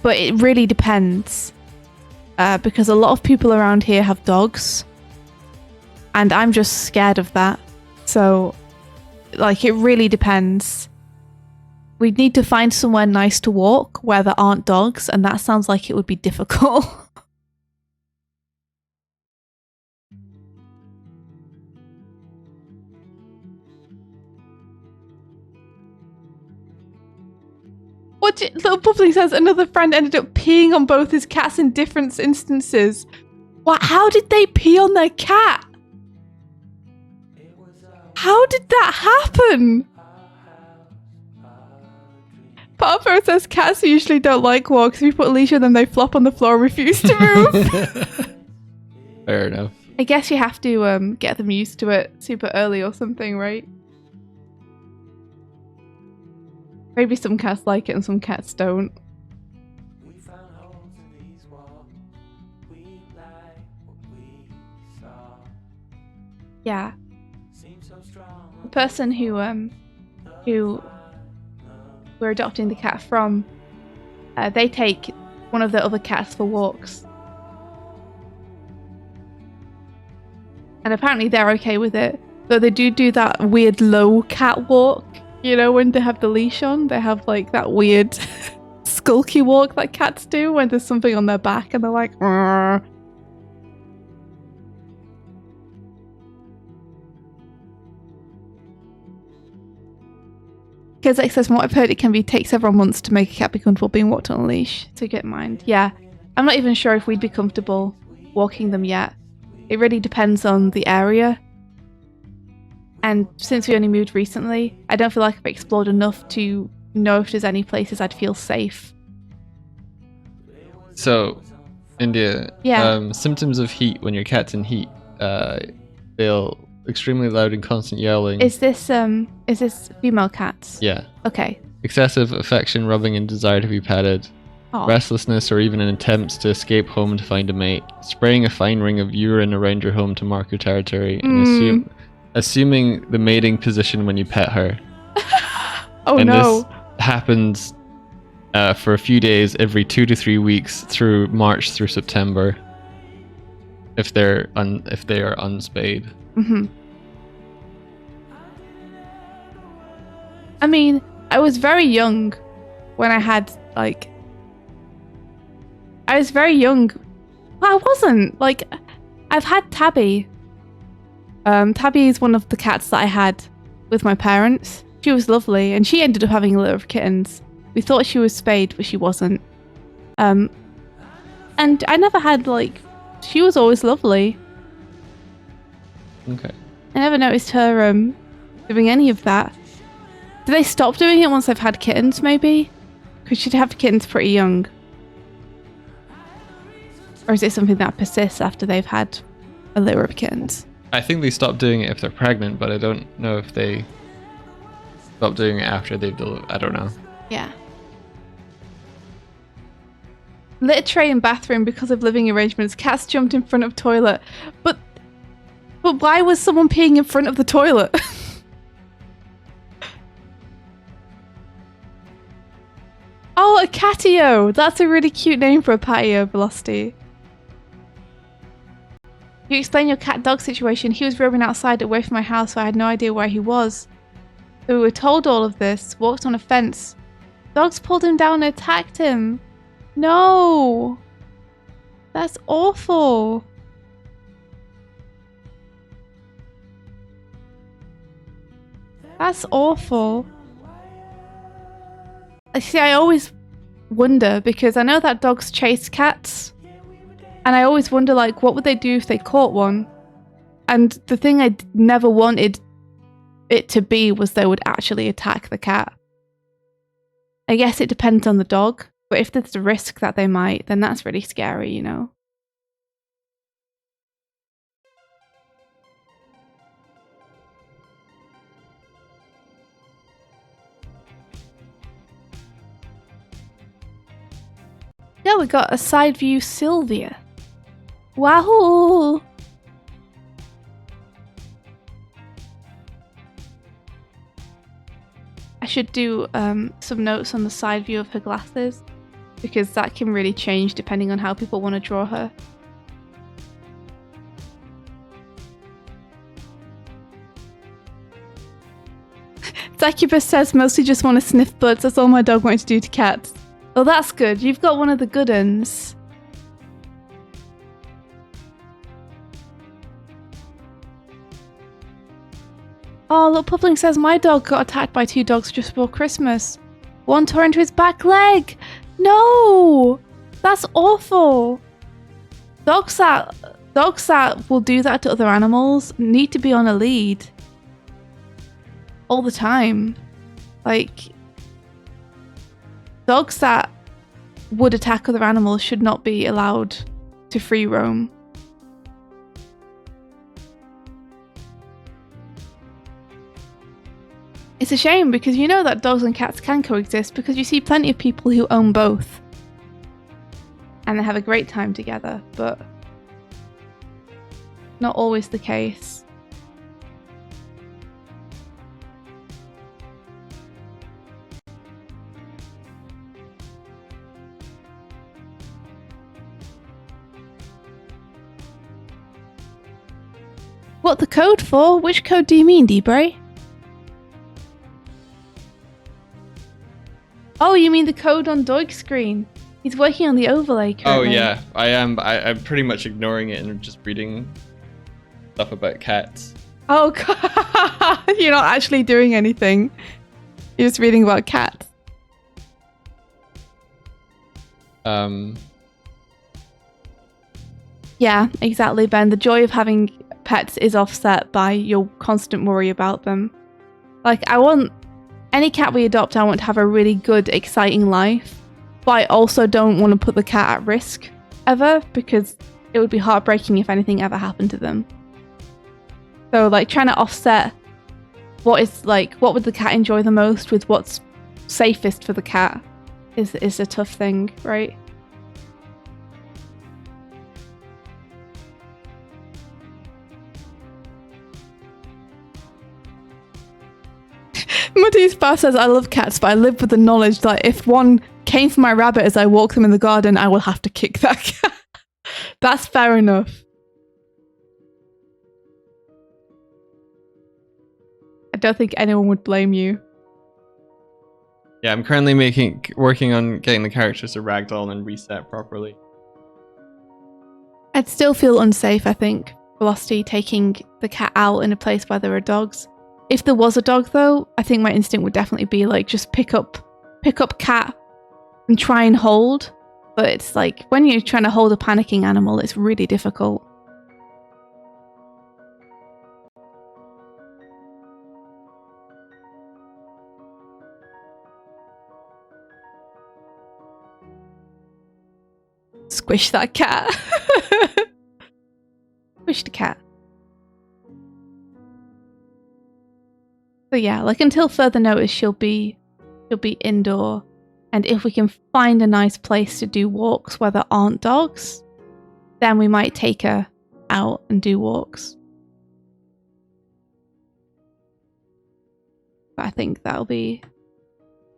B: But it really depends. Because a lot of people around here have dogs. And I'm just scared of that. So, like, it really depends. We'd need to find somewhere nice to walk where there aren't dogs, and that sounds like it would be difficult. Little Bubbly says another friend ended up peeing on both his cats in different instances. What? How did they pee on their cat? How did that happen? Papa says cats usually don't like walks. If you put a leash on them, they flop on the floor and refuse to move.
A: Fair enough.
B: I guess you have to get them used to it super early or something, right? Maybe some cats like it and some cats don't. Yeah. The person who we're adopting the cat from, they take one of the other cats for walks. And apparently they're okay with it. Though they do that weird low cat walk. You know, when they have the leash on, they have like that weird skulky walk that cats do when there's something on their back and they're like, "Arr." Because it says, from what I've heard, it can take several months to make a cat be comfortable being walked on a leash. So get in mind. Yeah, I'm not even sure if we'd be comfortable walking them yet. It really depends on the area. And since we only moved recently, I don't feel like I've explored enough to know if there's any places I'd feel safe.
A: So, India,
B: yeah.
A: Symptoms of heat. When your cat's in heat, they'll extremely loud and constant yowling.
B: Is this female cats?
A: Yeah.
B: Okay.
A: Excessive affection, rubbing, and desire to be petted.
B: Aww.
A: Restlessness or even an attempt to escape home to find a mate. Spraying a fine ring of urine around your home to mark your territory. And assuming the mating position when you pet her.
B: Oh
A: and
B: no.
A: This happens for a few days every 2 to 3 weeks through March through September. If they are unspayed.
B: Mm-hmm. I mean, I was very young when I had I was very young. Well, I wasn't. I've had Tabby. Tabby is one of the cats that I had with my parents. She was lovely, and she ended up having a litter of kittens. We thought she was spayed, but she wasn't. And I never had, she was always lovely.
A: Okay.
B: I never noticed her doing any of that. Did they stop doing it once they've had kittens, maybe? Because she'd have kittens pretty young. Or is it something that persists after they've had a litter of kittens?
A: I think they stop doing it if they're pregnant, but I don't know if they stop doing it after they've delivered. I don't know.
B: Yeah. Litter tray in bathroom because of living arrangements. Cats jumped in front of toilet. But why was someone peeing in front of the toilet? Oh, a catio! That's a really cute name for a patio, Velocity. You explain your cat-dog situation. He was roaming outside away from my house, so I had no idea where he was. So we were told all of this, walked on a fence. Dogs pulled him down and attacked him. No! That's awful. That's awful. See, I always wonder, because I know that dogs chase cats, and I always wonder, what would they do if they caught one? And the thing I never wanted it to be was they would actually attack the cat. I guess it depends on the dog, but if there's a risk that they might, then that's really scary, you know? Yeah, we got a side view Sylvia. Wow! I should do some notes on the side view of her glasses, because that can really change depending on how people want to draw her. Succubus says, mostly just want to sniff butts. That's all my dog wanted to do to cats. Well, that's good. You've got one of the good uns. Oh, look, Puffling says, my dog got attacked by 2 dogs just before Christmas. One tore into his back leg. No, that's awful. Dogs that will do that to other animals need to be on a lead all the time. Like, dogs that would attack other animals should not be allowed to free roam. It's a shame because you know that dogs and cats can coexist because you see plenty of people who own both and they have a great time together, but not always the case. What the code for? Which code do you mean, Debray? Oh, you mean the code on Doig's screen? He's working on the overlay currently.
A: Oh yeah, I am. I'm pretty much ignoring it and just reading stuff about cats.
B: Oh God, you're not actually doing anything. You're just reading about cats. Yeah, exactly, Ben. The joy of having pets is offset by your constant worry about them. Like, any cat we adopt, I want to have a really good, exciting life, but I also don't want to put the cat at risk ever because it would be heartbreaking if anything ever happened to them. So, like, trying to offset what would the cat enjoy the most with what's safest for the cat is a tough thing, right? Muddy's Bar says, I love cats, but I live with the knowledge that if one came for my rabbit as I walk them in the garden, I will have to kick that cat. That's fair enough. I don't think anyone would blame you.
A: Yeah, I'm currently working on getting the characters to ragdoll and reset properly.
B: I'd still feel unsafe, I think, Velocity taking the cat out in a place where there are dogs. If there was a dog, though, I think my instinct would definitely be like, just pick up cat and try and hold. But it's like, when you're trying to hold a panicking animal, it's really difficult. Squish that cat. Squish the cat. So yeah, like, until further notice, she'll be indoor, and if we can find a nice place to do walks where there aren't dogs, then we might take her out and do walks. But I think that'll be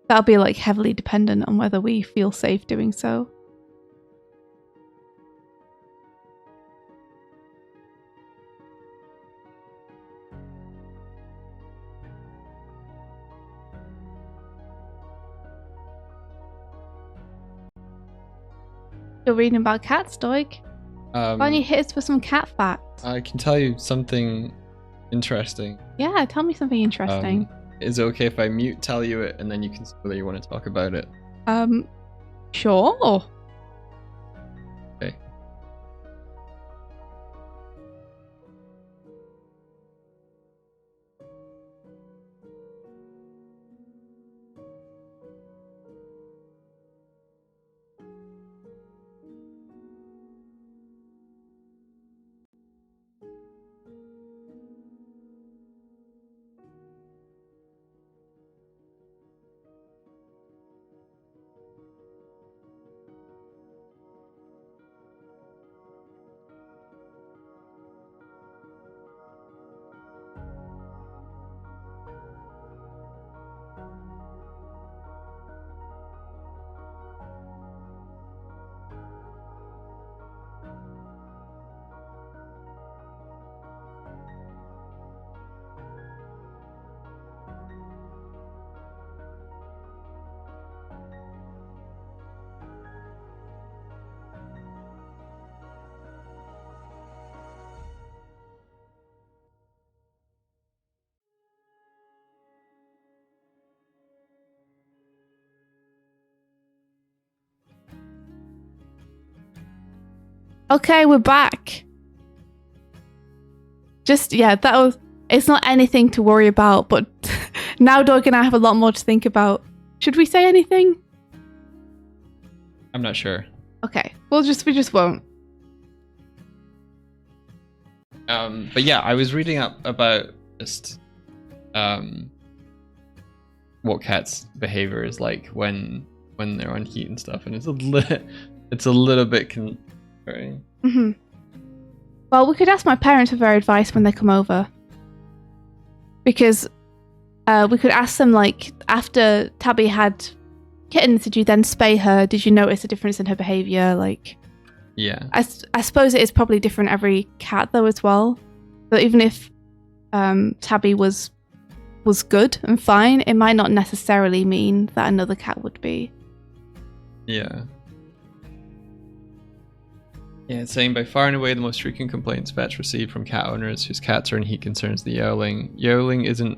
B: like heavily dependent on whether we feel safe doing so. You're reading about cats, Doig? Why don't you hit us with some cat facts?
A: I can tell you something interesting.
B: Yeah, tell me something interesting.
A: Is it okay if I tell you it, and then you can see whether you want to talk about it?
B: Sure.
A: Okay.
B: Okay, we're back. It's not anything to worry about, but now Doig and I have a lot more to think about. Should we say anything?
A: I'm not sure.
B: Okay, we just won't.
A: But yeah, I was reading up about just what cats' behavior is like when they're on heat and stuff, and it's a little bit concerning.
B: Mm-hmm. Well, we could ask my parents for their advice when they come over, because we could ask them, like, after Tabby had kittens, did you then spay her? Did you notice a difference in her behavior? Like,
A: yeah,
B: I suppose it is probably different every cat though as well. But even if Tabby was good and fine, it might not necessarily mean that another cat would be.
A: Yeah. Yeah, it's saying by far and away the most frequent complaints vets receive from cat owners whose cats are in heat concerns the yowling. Yowling isn't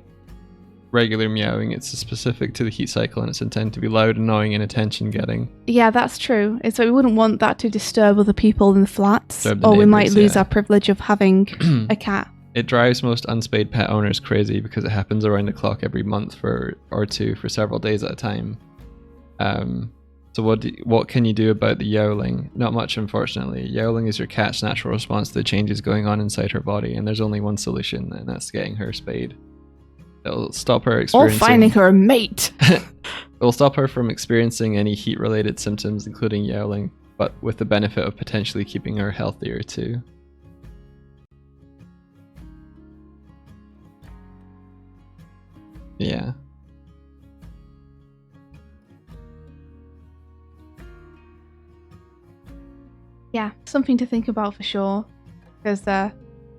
A: regular meowing, it's specific to the heat cycle and it's intended to be loud, annoying and attention getting.
B: Yeah, that's true. So we wouldn't want that to disturb other people in the flats, or
A: neighbors,
B: we might lose our privilege of having a cat.
A: It drives most unspayed pet owners crazy because it happens around the clock every month or two for several days at a time. So what can you do about the yowling? Not much, unfortunately. Yowling is your cat's natural response to the changes going on inside her body, and there's only one solution, and that's getting her spayed. It'll stop her experiencing...
B: Or finding her a mate!
A: It'll stop her from experiencing any heat-related symptoms, including yowling, but with the benefit of potentially keeping her healthier too. Yeah.
B: Yeah, something to think about for sure, because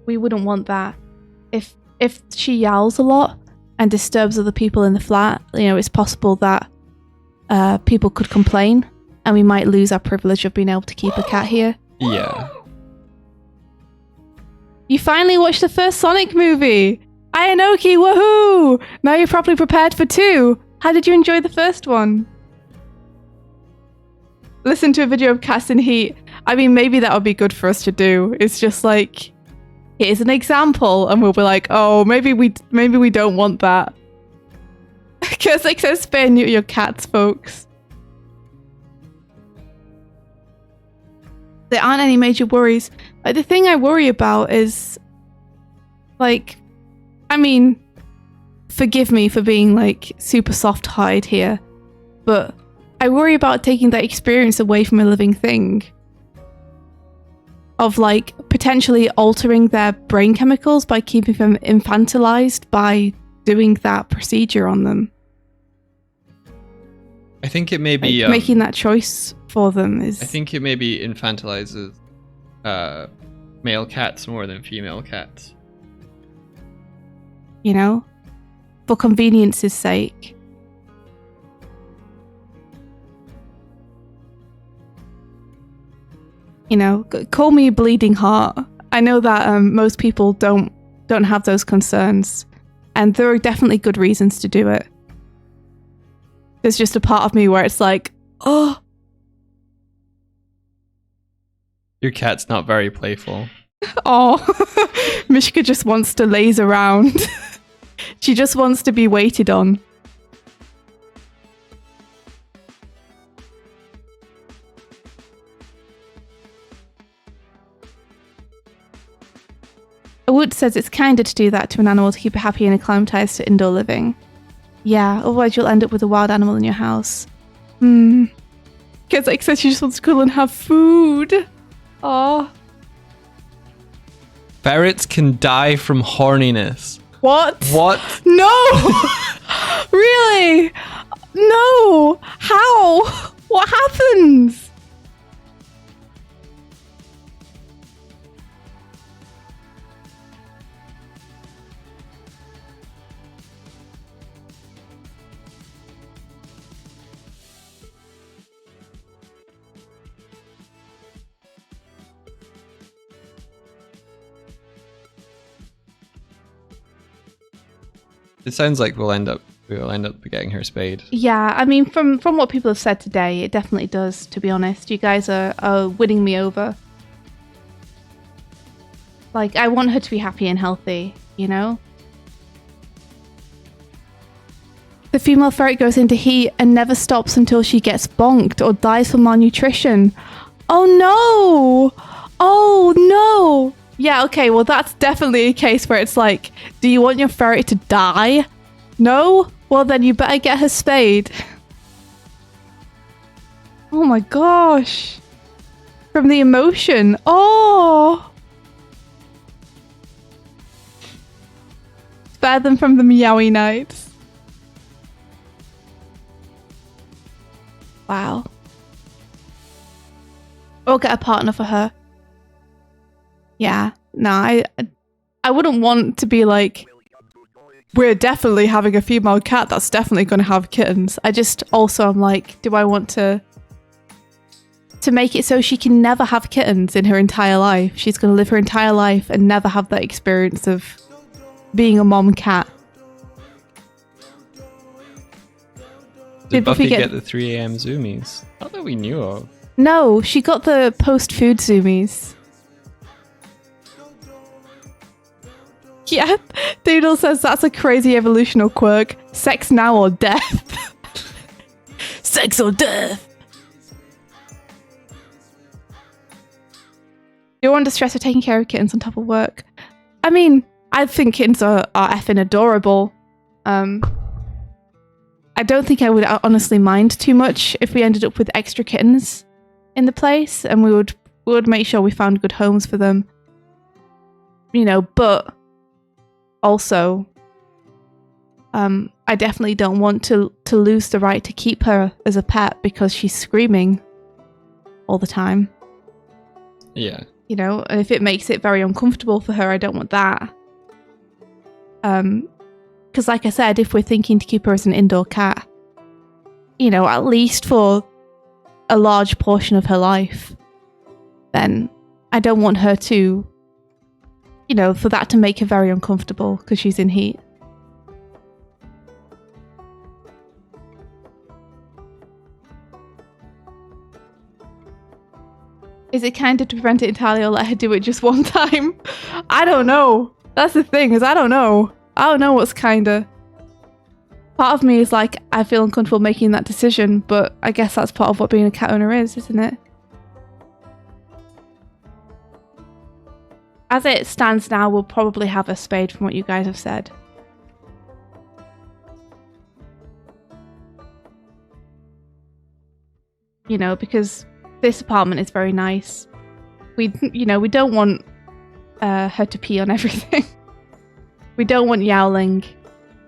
B: we wouldn't want that. If she yowls a lot and disturbs other people in the flat, it's possible that people could complain, and we might lose our privilege of being able to keep a cat here.
A: Yeah.
B: You finally watched the first Sonic movie! Ayanoki, woohoo! Now you're properly prepared for 2. How did you enjoy the first one? Listen to a video of cats in heat. I mean, maybe that would be good for us to do. It's just like, here's an example, and we'll be like, oh, maybe we don't want that. Because it says spare and neuter your cats, folks. There aren't any major worries. Like, the thing I worry about is, like, I mean, forgive me for being like super soft-hearted here, but I worry about taking that experience away from a living thing. Of like potentially altering their brain chemicals by keeping them infantilized by doing that procedure on them.
A: I think it may be...
B: making that choice for them is...
A: I think it maybe infantilizes male cats more than female cats.
B: For convenience's sake. Call me a bleeding heart. I know that most people don't have those concerns, and there are definitely good reasons to do it. There's just a part of me where it's like, oh.
A: Your cat's not very playful.
B: Oh, Mishka just wants to laze around. She just wants to be waited on. Wood says it's kinder to do that to an animal to keep it happy and acclimatized to indoor living. Yeah, otherwise you'll end up with a wild animal in your house. Because like says she just wants to cuddle and have food. Oh.
A: Ferrets can die from horniness.
B: What?
A: No!
B: Really? No! How? What happens?
A: It sounds like we'll end up getting her spayed.
B: Yeah, I mean, from what people have said today, it definitely does, to be honest. You guys are winning me over. Like, I want her to be happy and healthy, you know? The female ferret goes into heat and never stops until she gets bonked or dies from malnutrition. Oh no! Oh no! Yeah, okay, well that's definitely a case where it's like, do you want your ferret to die? No? Well then you better get her spayed. Oh my gosh. From the emotion. Oh! Spare them from the meowy nights. Wow. Or get a partner for her. Yeah. No, I wouldn't want to be like, we're definitely having a female cat that's definitely going to have kittens. I just also am like, do I want to make it so she can never have kittens in her entire life? She's going to live her entire life and never have that experience of being a mom cat.
A: Did Buffy get the 3 a.m. zoomies? Not that we knew of.
B: No, she got the post-food zoomies. Yeah, Doodle says that's a crazy evolutional quirk. Sex now or death. Sex or death. You're under stress of taking care of kittens on top of work. I mean, I think kittens are effing adorable. I don't think I would honestly mind too much if we ended up with extra kittens in the place, and we would make sure we found good homes for them. You know, but also, I definitely don't want to lose the right to keep her as a pet because she's screaming all the time.
A: Yeah.
B: You know, and if it makes it very uncomfortable for her, I don't want that. Because like I said, if we're thinking to keep her as an indoor cat, you know, at least for a large portion of her life, then I don't want her to, you know, for that to make her very uncomfortable because she's in heat. Is it kinder to prevent it entirely or let her do it just one time? I don't know. That's the thing, is I don't know. I don't know what's kinder. Part of me is like, I feel uncomfortable making that decision, but I guess that's part of what being a cat owner is, isn't it? As it stands now, we'll probably have a spade from what you guys have said. You know, because this apartment is very nice. We don't want her to pee on everything. We don't want Yowling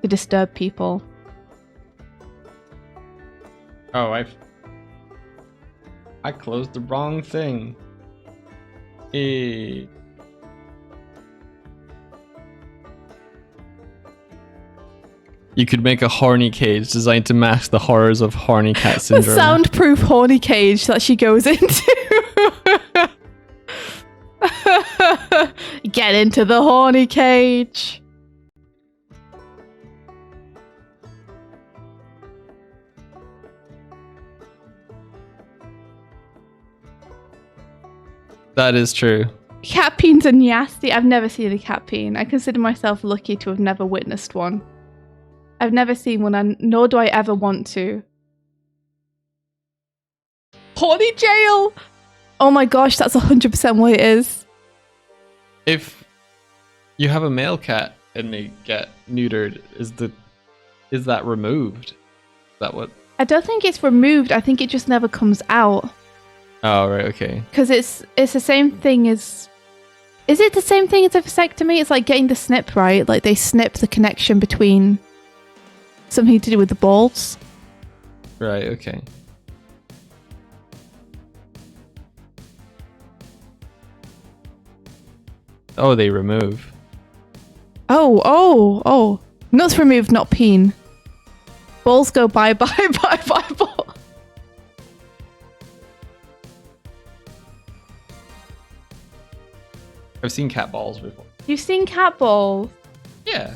B: to disturb people.
A: Oh, I closed the wrong thing. Hey. You could make a horny cage designed to mask the horrors of horny cat syndrome.
B: The soundproof horny cage that she goes into. Get into the horny cage.
A: That is true.
B: Cat peens are nasty. I've never seen a cat peen. I consider myself lucky to have never witnessed one. I've never seen one, nor do I ever want to. Horny jail! Oh my gosh, that's 100% what it is.
A: If you have a male cat and they get neutered, is that removed? Is that what?
B: I don't think it's removed. I think it just never comes out.
A: Oh, right, okay.
B: Because it's the same thing as... Is it the same thing as a vasectomy? It's like getting the snip, right? Like they snip the connection between something to do with the balls.
A: Right, okay. Oh, they remove.
B: Oh. Nuts removed, not peen. Balls go bye-bye, bye-bye, ball.
A: I've seen cat balls before.
B: You've seen cat balls?
A: Yeah.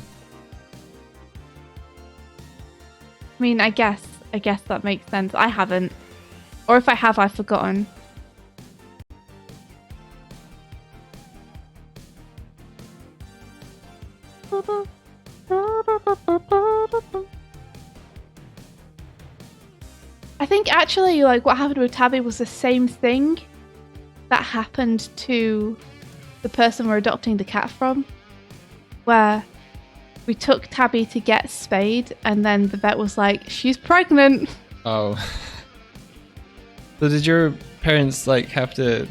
B: I mean, I guess that makes sense. I haven't. Or if I have, I've forgotten. I think actually, like, what happened with Tabby was the same thing that happened to the person we're adopting the cat from, where we took Tabby to get spayed, and then the vet was like, "She's pregnant."
A: Oh. So did your parents like have to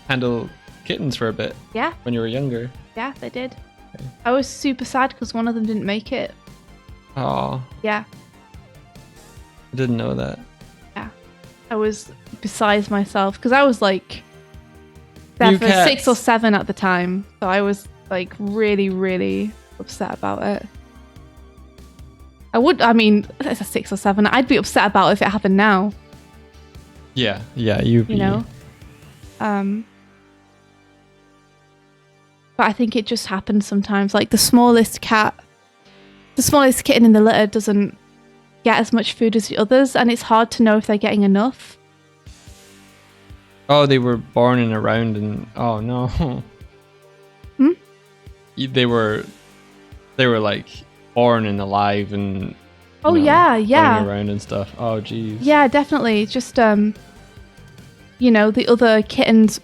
A: handle kittens for a bit?
B: Yeah.
A: When you were younger?
B: Yeah, they did.
A: Okay.
B: I was super sad because one of them didn't make it.
A: Oh.
B: Yeah.
A: I didn't know that.
B: Yeah. I was besides myself because I was like there
A: New
B: for
A: cats.
B: 6 or 7 at the time. So I was like really, really upset about it. I mean, it's a 6 or 7. I'd be upset about it if it happened now.
A: Yeah. Yeah, you
B: know? But I think it just happens sometimes. Like the smallest kitten in the litter doesn't get as much food as the others, and it's hard to know if they're getting enough.
A: Oh, they were born and around and oh no.
B: Hmm?
A: They were like born and alive and
B: Oh yeah,
A: running around and stuff. Oh geez.
B: Yeah, definitely. Just you know, the other kittens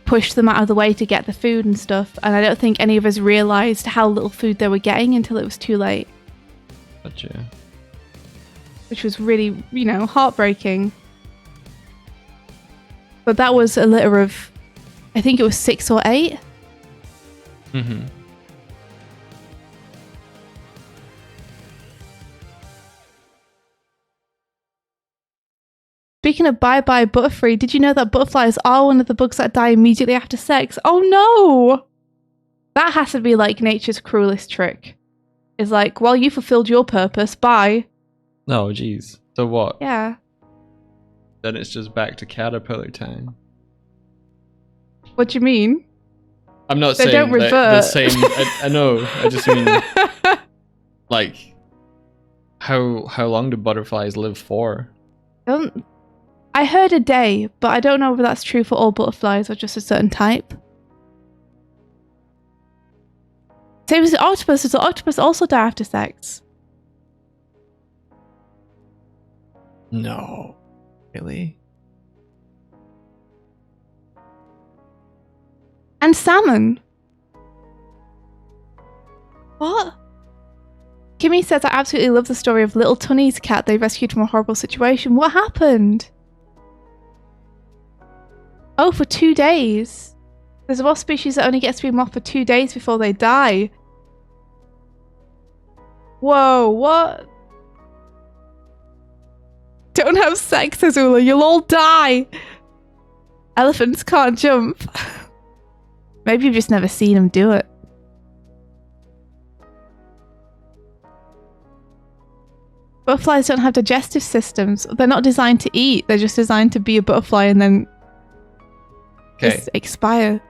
B: pushed them out of the way to get the food and stuff, and I don't think any of us realized how little food they were getting until it was too late.
A: Gotcha.
B: Which was really, you know, heartbreaking. But that was a litter of, I think it was 6 or 8.
A: Mm-hmm.
B: Speaking of bye-bye Butterfree, did you know that butterflies are one of the bugs that die immediately after sex? Oh no! That has to be like nature's cruelest trick. It's like, well, you fulfilled your purpose, bye.
A: Oh geez. So what?
B: Yeah.
A: Then it's just back to caterpillar time.
B: What do you mean?
A: I'm not
B: They
A: saying
B: don't
A: the
B: revert.
A: same. I know. I just mean like how long do butterflies live for?
B: I heard a day, but I don't know whether that's true for all butterflies or just a certain type. Same as the octopus. Does the octopus also die after sex?
A: No. Really?
B: And salmon. What? Kimmy says, I absolutely love the story of little Tunny's cat they rescued from a horrible situation. What happened? Oh, for 2 days. There's a wasp species that only gets to be moth for 2 days before they die. Whoa, what? Don't have sex, Azula. You'll all die. Elephants can't jump. Maybe you've just never seen them do it. Butterflies don't have digestive systems. They're not designed to eat. They're just designed to be a butterfly and then just expire.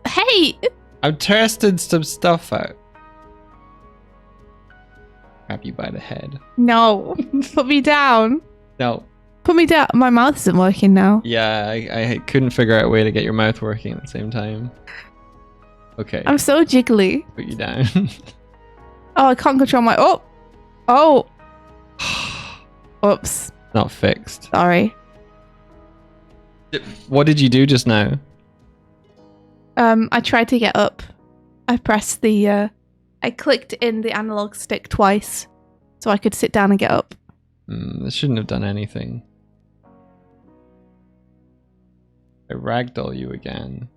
B: Hey!
A: I'm testing some stuff out. Grab you by the head.
B: No. Put me down.
A: No.
B: Put me down. My mouth isn't working now.
A: Yeah, I couldn't figure out a way to get your mouth working at the same time. Okay.
B: I'm so jiggly.
A: Put you down.
B: Oh, I can't control my... Oh! Oops.
A: Not fixed.
B: Sorry.
A: What did you do just now?
B: I tried to get up. I pressed the... I clicked in the analog stick twice so I could sit down and get up.
A: This shouldn't have done anything. I ragdoll you again.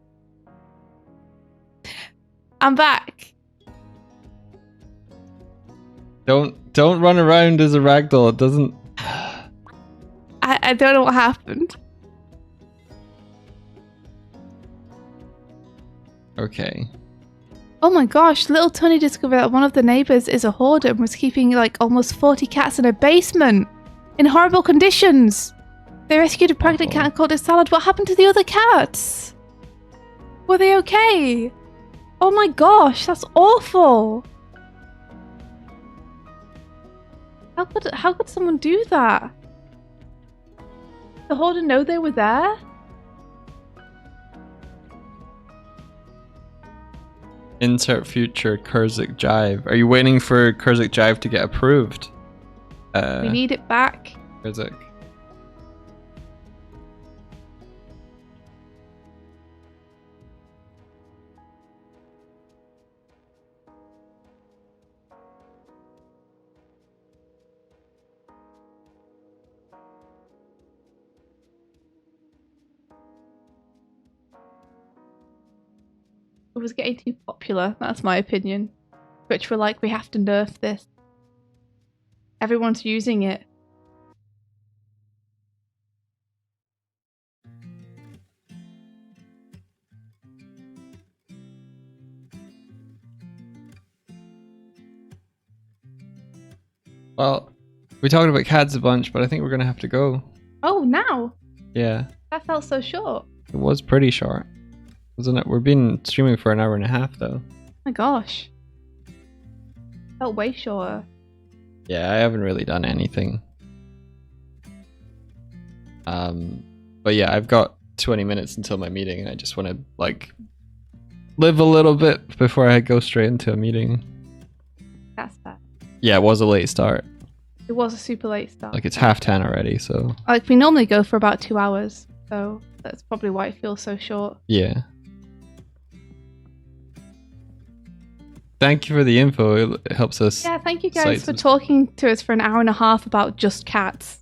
B: I'm back.
A: Don't run around as a ragdoll. It doesn't...
B: I don't know what happened.
A: Okay.
B: Oh my gosh, little Tony discovered that one of the neighbours is a hoarder and was keeping like almost 40 cats in a basement in horrible conditions. They rescued a pregnant cat and called it Salad. What happened to the other cats? Were they okay? Oh my gosh, that's awful. How could someone do that? The hoarder know they were there?
A: Insert future Kurzik Jive. Are you waiting for Kurzik Jive to get approved?
B: We need it back.
A: Kurzik.
B: It was getting too popular, that's my opinion. Which were like, we have to nerf this. Everyone's using it.
A: Well, we talked about cats a bunch, but I think we're gonna have to go.
B: Oh, now?
A: Yeah.
B: That felt so short.
A: It was pretty short, wasn't it? We've been streaming for an hour and a half, though.
B: Oh my gosh. Felt way shorter.
A: Yeah, I haven't really done anything. But yeah, I've got 20 minutes until my meeting, and I just want to like live a little bit before I go straight into a meeting.
B: That's bad.
A: Yeah, it was a late start.
B: It was a super late start.
A: Like it's 10:30 already, so.
B: Like we normally go for about 2 hours, so that's probably why it feels so short.
A: Yeah. Thank you for the info. It helps us.
B: Yeah, thank you guys for talking to us for an hour and a half about just cats.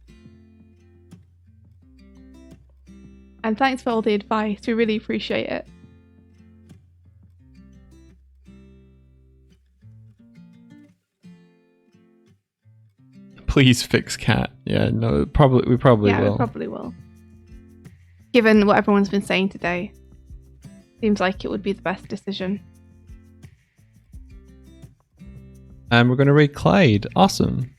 B: And thanks for all the advice. We really appreciate it.
A: Please fix cat. Yeah, no, we probably will.
B: Yeah, we probably will. Given what everyone's been saying today, seems like it would be the best decision.
A: And we're going to raid Clyde. Awesome.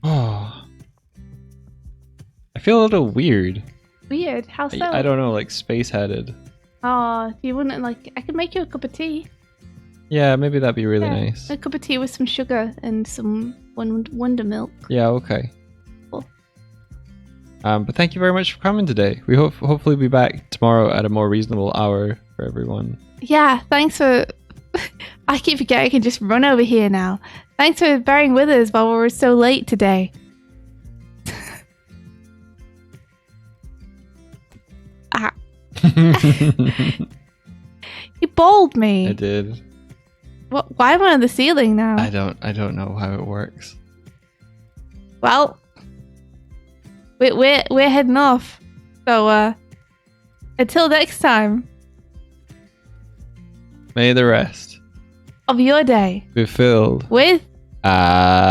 A: Oh. I feel a little weird.
B: Weird? How so?
A: I don't know, like space-headed.
B: Oh, you wouldn't like... I could make you a cup of tea.
A: Yeah, maybe that'd be really nice.
B: A cup of tea with some sugar and some Wonder Milk.
A: Yeah, okay.
B: Cool.
A: But thank you very much for coming today. We hopefully be back tomorrow at a more reasonable hour for everyone.
B: Yeah, thanks for... I keep forgetting I can just run over here now. Thanks for bearing with us while we were so late today. Ah. You bowled me.
A: I did.
B: What? Why am I on the ceiling now?
A: I don't know how it works.
B: Well, we're heading off. So until next time.
A: May the rest
B: Of your day
A: be filled
B: with
A: adventure.